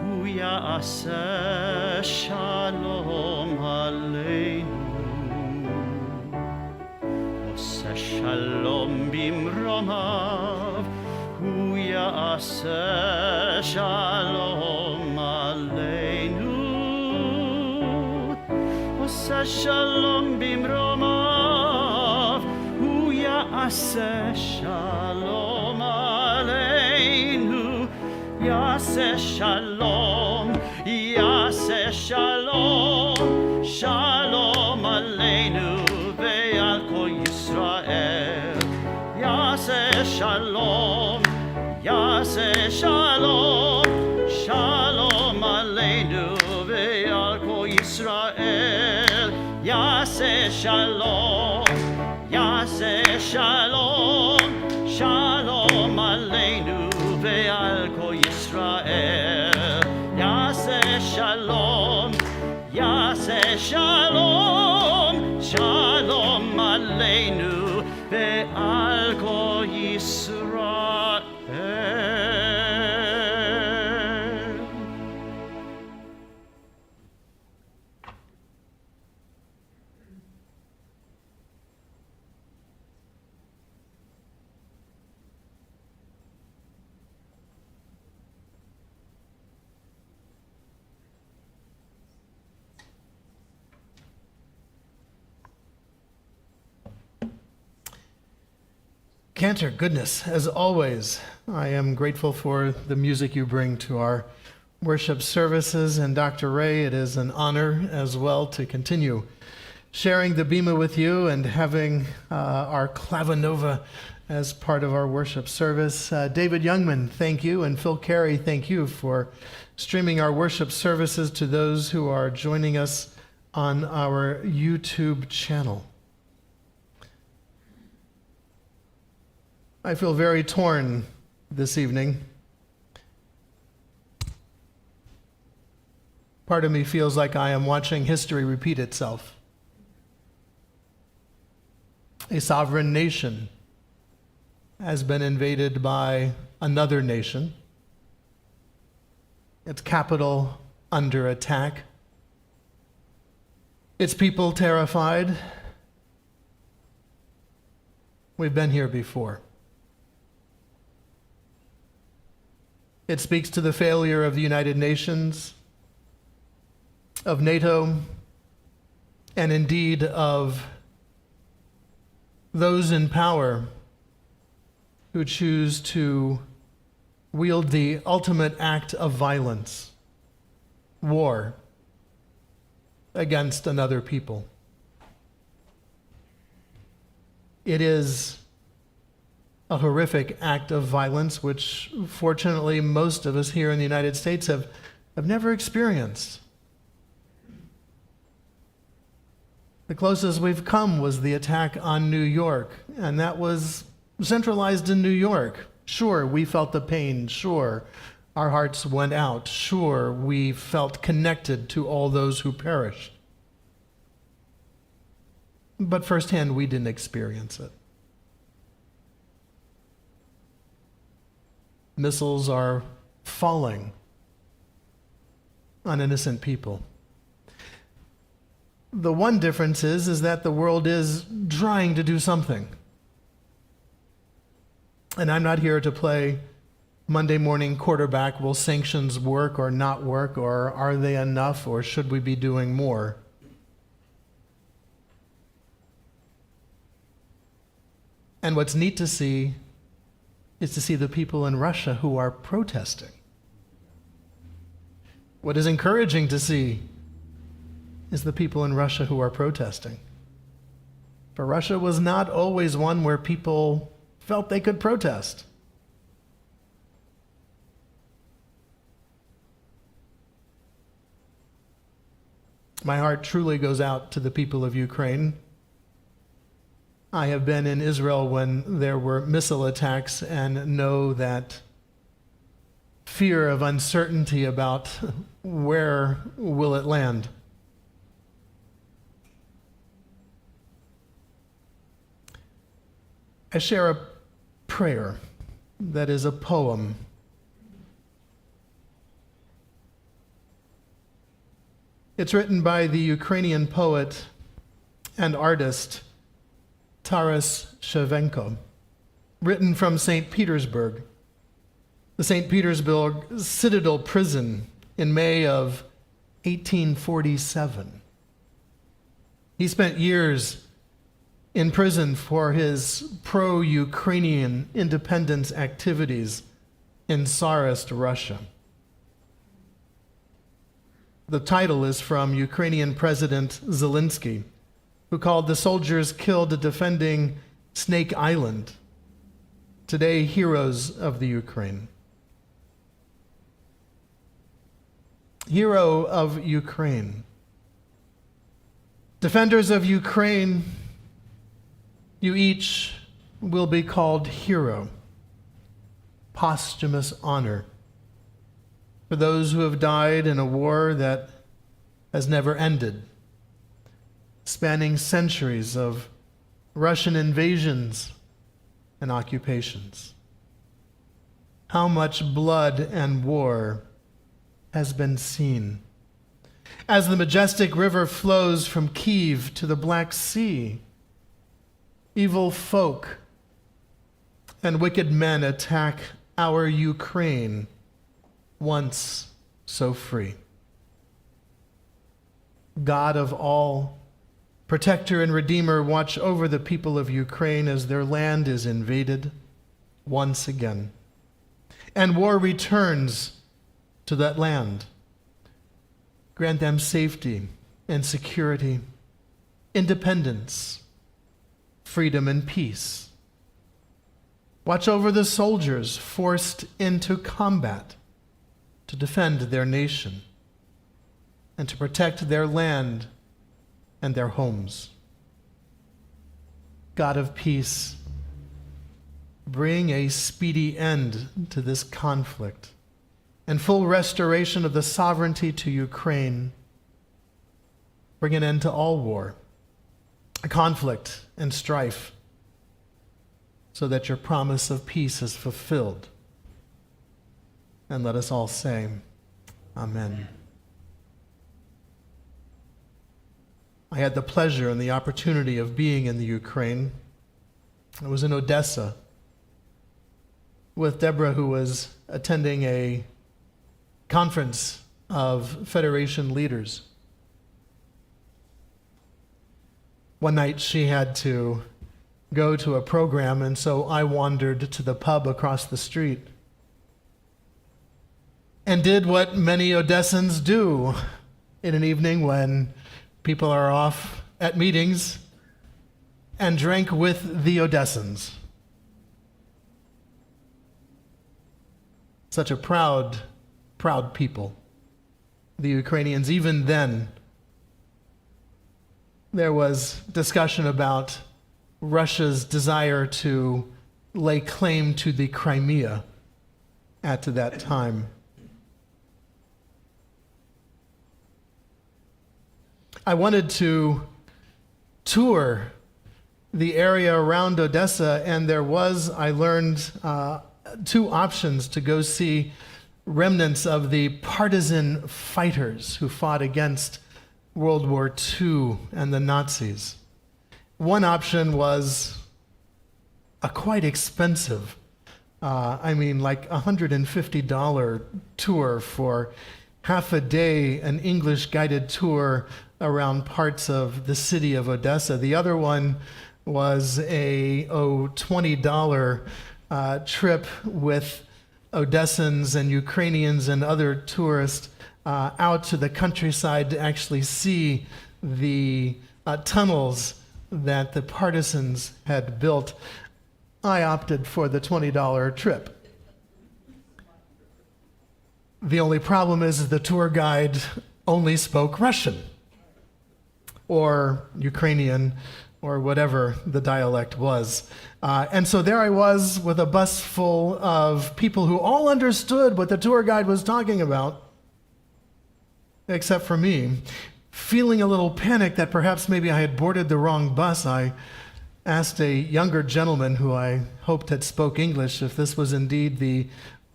הוא יעשה שלום עלינו. עושה שלום במרומיו, הוא יעשה שלום עלינו. עושה שלום במרומיו, הוא יעשה שלום עלינו. יעשה שלום, יעשה שלום, שלום עלינו ועל כל ישראל. יעשה שלום, יעשה שלום, שלום עלינו ועל כל ישראל. יעשה שלום, יעשה שלום, שלום עלינו ועל כל ישראל. יעשה שלום, יעשה שלום, שלום עלינו ועל כל ישראל. Cantor, goodness, as always, I am grateful for the music you bring to our worship services. And Dr. Ray, it is an honor as well to continue sharing the Bima with you and having our Clavinova as part of our worship service. David Youngman, thank you, and Phil Carey, thank you for streaming our worship services to those who are joining us on our YouTube channel. I feel very torn this evening. Part of me feels like I am watching history repeat itself. A sovereign nation has been invaded by another nation, its capital under attack, its people terrified. We've been here before. It speaks to the failure of the United Nations, of NATO, and indeed of those in power who choose to wield the ultimate act of violence, war, against another people. It is a horrific act of violence, which fortunately most of us here in the United States have never experienced. The closest we've come was the attack on New York, and that was centralized in New York. Sure, we felt the pain. Sure, our hearts went out. Sure, we felt connected to all those who perished. But firsthand, we didn't experience it. Missiles are falling on innocent people. The one difference is that the world is trying to do something. And I'm not here to play Monday morning quarterback. Will sanctions work or not work, or are they enough, or should we be doing more? And what's neat to see is to see the people in Russia who are protesting. What is encouraging to see is the people in Russia who are protesting. For Russia was not always one where people felt they could protest. My heart truly goes out to the people of Ukraine. I have been in Israel when there were missile attacks and know that fear of uncertainty about where will it land. I share a prayer that is a poem It's written by the Ukrainian poet and artist Taras Shevchenko, written from St. Petersburg, the St. Petersburg Citadel prison in May of 1847. He spent years in prison for his pro-Ukrainian independence activities in Tsarist Russia. The title is from Ukrainian President Zelensky, who called the soldiers killed defending Snake Island today heroes of the Ukraine. Hero of Ukraine. Defenders of Ukraine, you each will be called hero, posthumous honor for those who have died in a war that has never ended, spanning centuries of Russian invasions and occupations. How much blood and war has been seen. As the majestic river flows from Kiev to the Black Sea, evil folk and wicked men attack our Ukraine, once so free. God of all, protector and redeemer, watch over the people of Ukraine as their land is invaded once again, and war returns to that land. Grant them safety and security, independence, freedom and peace. Watch over the soldiers forced into combat to defend their nation and to protect their land and their homes. God of peace, bring a speedy end to this conflict and full restoration of the sovereignty to Ukraine. Bring an end to all war, conflict, and strife, so that your promise of peace is fulfilled. And let us all say, Amen. I had the pleasure and the opportunity of being in the Ukraine. I was in Odessa with Deborah, who was attending a conference of Federation leaders. One night she had to go to a program, and so I wandered to the pub across the street and did what many Odessans do in an evening when people are off at meetings, and drank with the Odessans. Such a proud people, the Ukrainians. Even then, there was discussion about Russia's desire to lay claim to the Crimea at that time. I wanted to tour the area around Odessa, and there was, I learned, two options to go see remnants of the partisan fighters who fought against World War II and the Nazis. One option was a quite expensive, like $150 tour for half a day, an English guided tour around parts of the city of Odessa. The other one was a $20 trip with Odessans and Ukrainians and other tourists out to the countryside to actually see the tunnels that the partisans had built. I opted for the $20 trip. The only problem is the tour guide only spoke Russian or Ukrainian or whatever the dialect was. And so there I was with a bus full of people who all understood what the tour guide was talking about, except for me. Feeling a little panicked that perhaps maybe I had boarded the wrong bus, I asked a younger gentleman who I hoped had spoke English if this was indeed the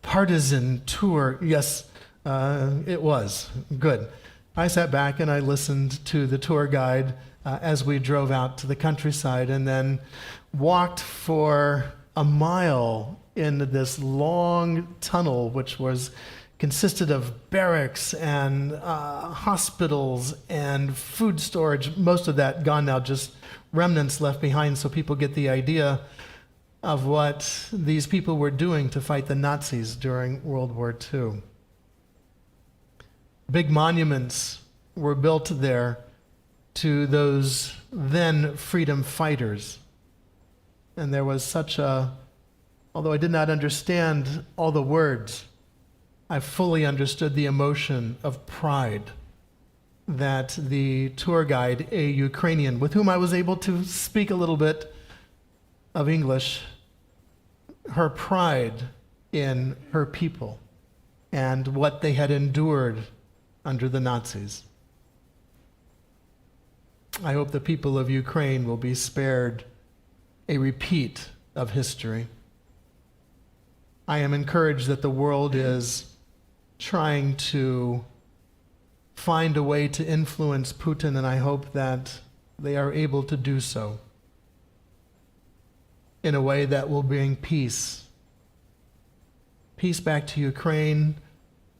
partisan tour. Yes, it was. Good. I sat back and I listened to the tour guide as we drove out to the countryside, and then walked for a mile in this long tunnel, which consisted of barracks and hospitals and food storage. Most of that gone now, just remnants left behind, so people get the idea of what these people were doing to fight the Nazis during World War II. Big monuments were built there to those then freedom fighters. And there was although I did not understand all the words, I fully understood the emotion of pride that the tour guide, a Ukrainian, with whom I was able to speak a little bit of English, her pride in her people and what they had endured under the Nazis. I hope the people of Ukraine will be spared a repeat of history. I am encouraged that the world is trying to find a way to influence Putin, and I hope that they are able to do so in a way that will bring peace. Peace back to Ukraine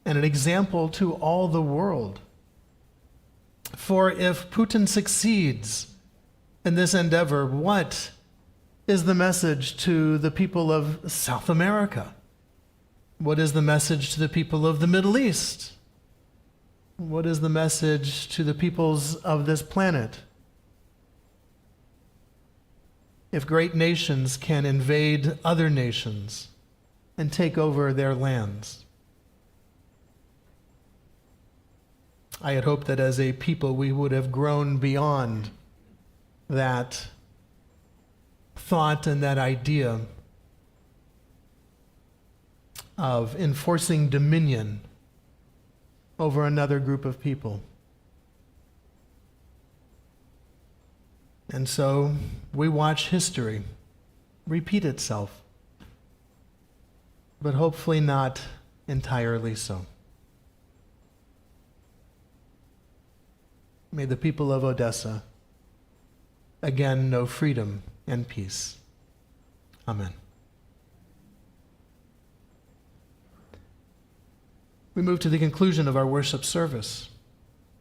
and an example to all the world. For if Putin succeeds in this endeavor, what is the message to the people of South America? What is the message to the people of the Middle East? What is the message to the peoples of this planet? If great nations can invade other nations and take over their lands, I had hoped that as a people we would have grown beyond that thought and that idea of enforcing dominion over another group of people. And so we watch history repeat itself, but hopefully not entirely so. May the people of Odessa again know freedom and peace. Amen. We move to the conclusion of our worship service.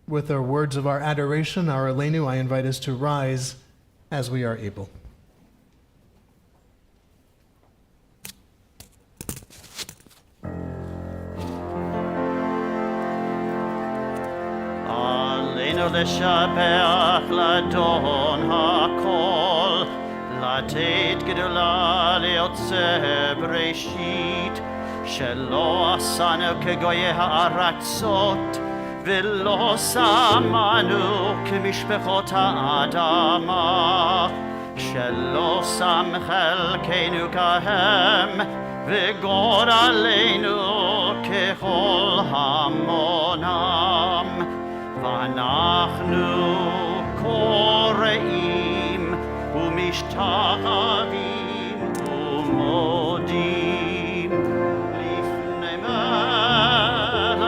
With our words of our adoration, our Elenu, I invite us to rise as we are able. עלינו לשבח לאדון הכל, לתת גדולה ליוצא בראשית, שלא עשנו כגויי הארצות, ולא שמנו כמשפחות האדמה, שלא שם חלקנו כהם, וגורלנו ככל המונם. ואנחנו קוראים ומשתחווים ומודים לפני מלך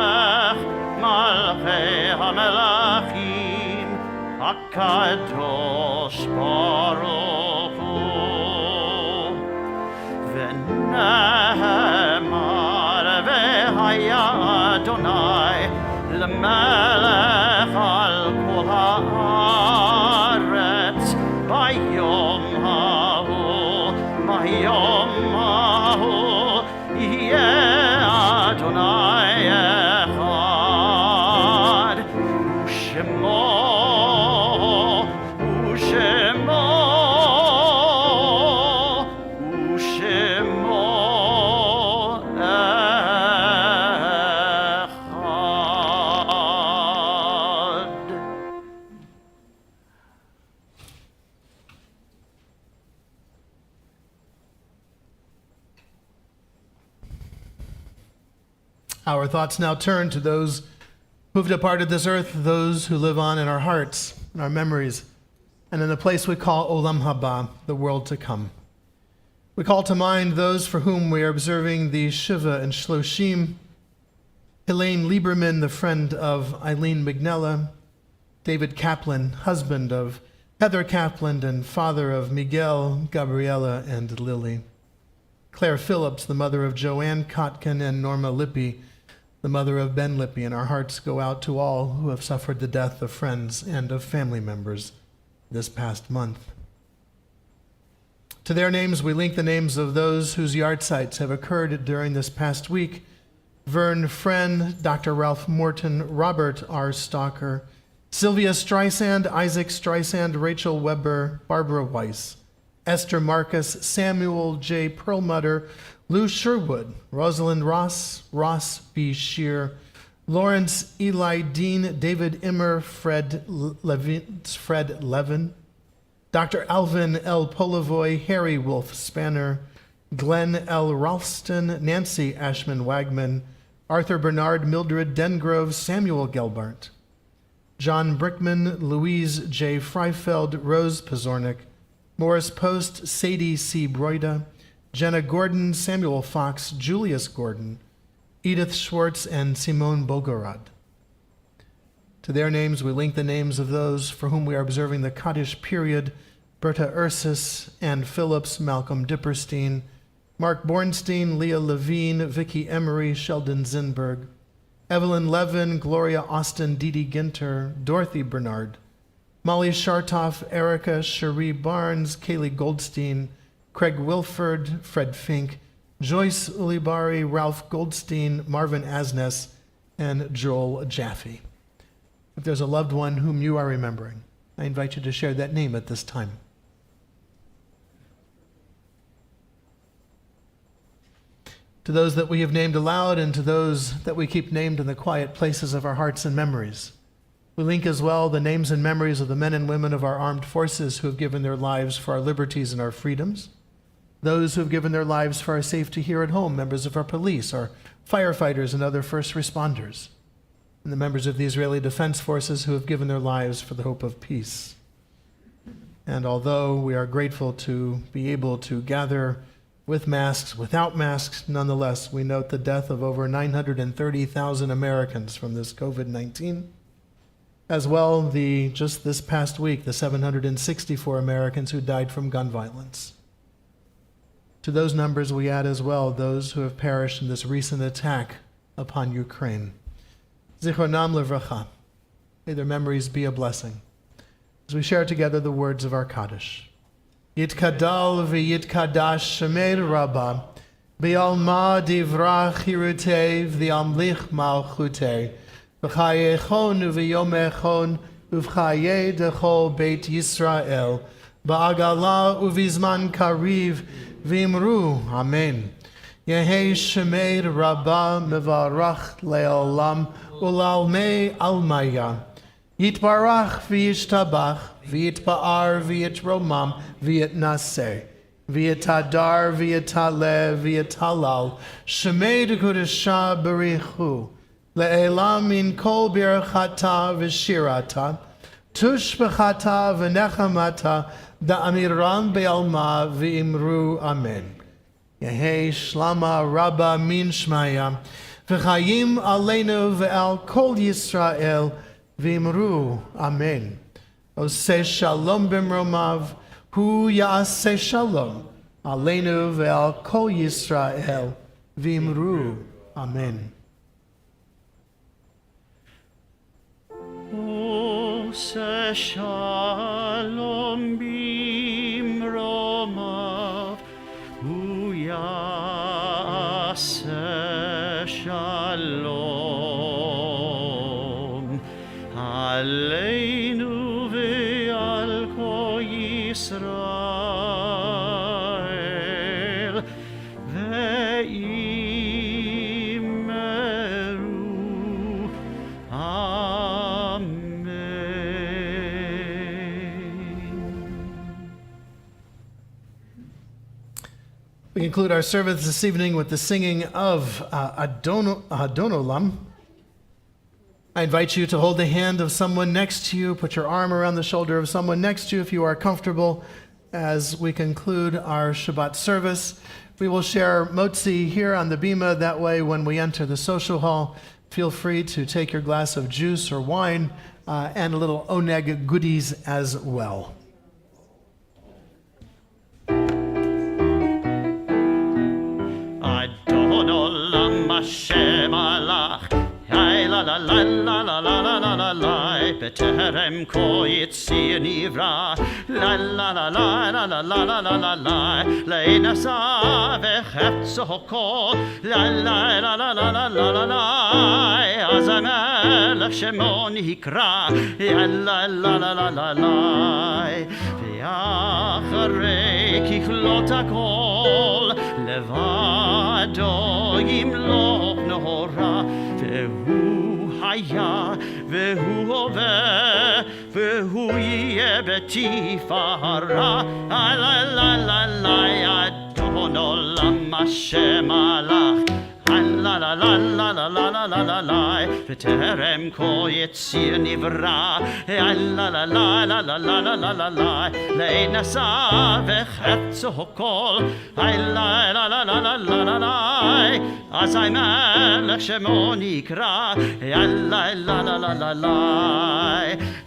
מלכי המלכים הקדוש ברוך הוא. ונאמר והיה אדוני למלך על כל הארץ ביום ההוא יהיה אדוני אחד ושמו Our thoughts now turn to those who've departed this earth, those who live on in our hearts, in our memories, and in the place we call Olam Haba, the world to come. We call to mind those for whom we are observing the Shiva and Shloshim, Elaine Lieberman, the friend of Eileen Mignella. David Kaplan, husband of Heather Kaplan and father of Miguel, Gabriela, and Lily. Claire Phillips, the mother of Joanne Kotkin and Norma Lippy, the mother of Ben Lippy, and our hearts go out to all who have suffered the death of friends and of family members this past month. To their names, we link the names of those whose yardsites have occurred during this past week: Vern Friend, Dr. Ralph Morton, Robert R. Stalker, Sylvia Streisand, Isaac Streisand, Rachel Weber, Barbara Weiss, Esther Marcus, Samuel J. Perlmutter, Lou Sherwood, Rosalind Ross, Ross B. Shear, Lawrence Eli Dean, David Immer, Fred Levin, Dr. Alvin L. Polivoy, Harry Wolf Spanner, Glenn L. Ralston, Nancy Ashman Wagman, Arthur Bernard, Mildred Dengrove, Samuel Gelbart, John Brickman, Louise J. Freifeld, Rose Pazornik, Morris Post, Sadie C. Broida, Jenna Gordon, Samuel Fox, Julius Gordon, Edith Schwartz, and Simone Bogorod. To their names, we link the names of those for whom we are observing the Kaddish period: Berta Ursus, Ann Phillips, Malcolm Dipperstein, Mark Bornstein, Leah Levine, Vicky Emery, Sheldon Zinberg, Evelyn Levin, Gloria Austin, Dee Dee Ginter, Dorothy Bernard, Molly Shartoff, Erica Cherie Barnes, Kaylee Goldstein, Craig Wilford, Fred Fink, Joyce Ulibari, Ralph Goldstein, Marvin Asnes, and Joel Jaffe. If there's a loved one whom you are remembering, I invite you to share that name at this time. To those that we have named aloud and to those that we keep named in the quiet places of our hearts and memories, we link as well the names and memories of the men and women of our armed forces who have given their lives for our liberties and our freedoms, those who have given their lives for our safety here at home, members of our police, our firefighters, and other first responders, and the members of the Israeli Defense Forces who have given their lives for the hope of peace. And although we are grateful to be able to gather with masks, without masks, nonetheless, we note the death of over 930,000 Americans from this COVID-19. As well, just this past week, the 764 Americans who died from gun violence. To those numbers, we add as well those who have perished in this recent attack upon Ukraine. Zichronam levracha. May their memories be a blessing. As we share together the words of our Kaddish. Yitkadal v'yitkadash Shemer Rabba, B'alma divrach hirutei v'amlich malchutei, v'chayechon uv'yomechon uv'chaye dechol Beit Yisrael, ba'agala uv'izman kariv v'imru, Amen. Yehi Shemer Rabba mevarach le'olam ulalmei almaya. Yitbarach v'yishtabach, v'yitba'ar v'yitromam v'yitnaseh, v'yitadar v'yitaleh v'yitalal, shemei d'kudesha b'richu, le'elam min kol birchata v'shirata, tush b'chata v'nechamata, da'amiram be'alma v'imru amen. Yehi shlama rabba min shmaya, v'chayim aleinu ve'al kol Yisrael, v'imru amen. Oseh shalom b'mromav, hu ya'aseh shalom, aleinu ve'al kol Yisrael, v'imru amen. Oseh shalom b'mromav, hu ya'aseh shalom, aleinu ve'al kol Yisrael, ve'imeru amen. We conclude our service this evening with the singing of Adonolam. I invite you to hold the hand of someone next to you, put your arm around the shoulder of someone next to you if you are comfortable. As we conclude our Shabbat service, we will share motzi here on the bima. That way, when we enter the social hall, feel free to take your glass of juice or wine and a little oneg goodies as well. Adon olam Hashem alach, la la la la la la la la la la, beterem ko yitzir nivra, la la la la la la la la la la la, leinasa vecheptzo kol, la la la la la la la la la, az hamelech shemo nikra, la la la la la la, ve'acharei kichlot hakol, לבדו ימלוך נורא, והוא היה, והוא הווה, והוא יהיה בתפארה. אדון עולם השם מלך, la la la la la la la la la la, בטרם כה יציר נברא, la la la la la la la la la la, לאין עשה וחפצו כל, la la la la la la la la, אזי מלך שמו נקרא, la la la la la la,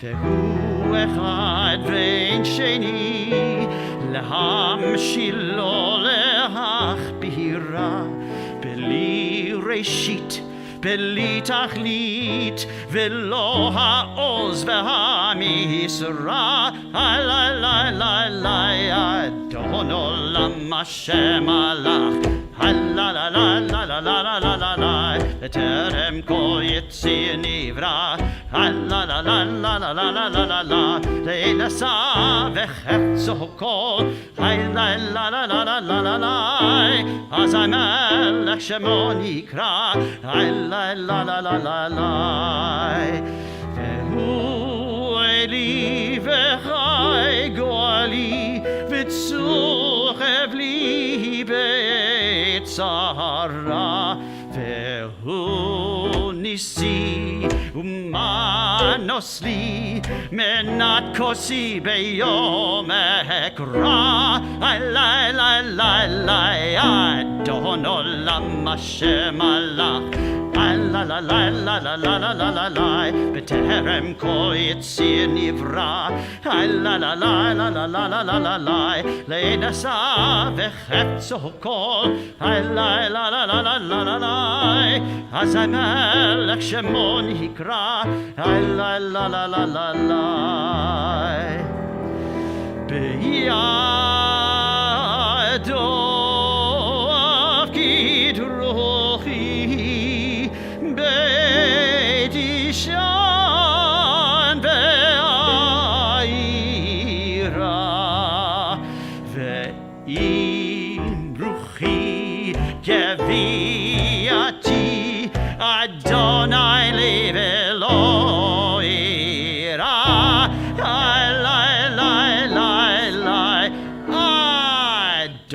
והוא אחד ואין שני, להמשילו להכבירה, בלי ראשית, בלי תכלית, ולא העוז והמשרה, אדון עולם השם מלך, la la la la la la la la la la, בטרם כה יציר נברא, la la la la la la la la la la, לאין עשה וחפצו כל, la la la la la la la la, אז המלך שמו נקרא, la la la la la la, והוא אלי וחי גואלי, וצוחב לי בצרה, והוא ניסי ומנוס לי, מנת כוסי ביום אקרא, אדון עולם השם מלך, la la la la la la la la la la, בטרם כה יציר נברא, la la la la la la la la la la la, לאין עשה וחפצו כל, la la la la la la la la la, אז המלך שמו נקרא, la la la la la la la, בידו אפקיד רוחי, בתשען בעירה, ואם רוחי גוויעתי, אדוני לי ולא אירא,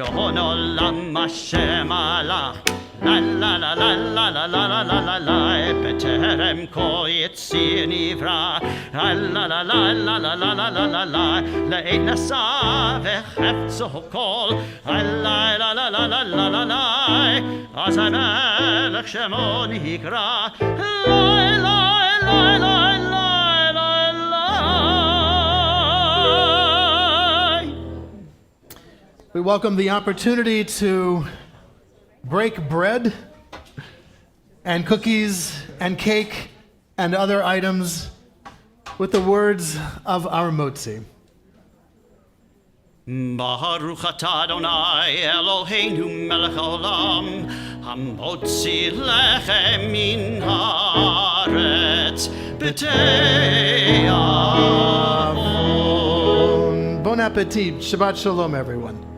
אדון עולם השם מלך, la la la la la la la la la la la, בטרם כה יציר נברא, la la la la la la la la la la la, לאין עשה וחפצו כל, la la la la la la la la la, אז המלך שמו נקרא, la la la la la. We welcome the opportunity to break bread and cookies and cake and other items with the words of our motzi. Baruch atah Adonai Eloheinu melech haolam, hamotzi lechem min haaretz b'tei avon. Bon appetit. Shabbat shalom, everyone.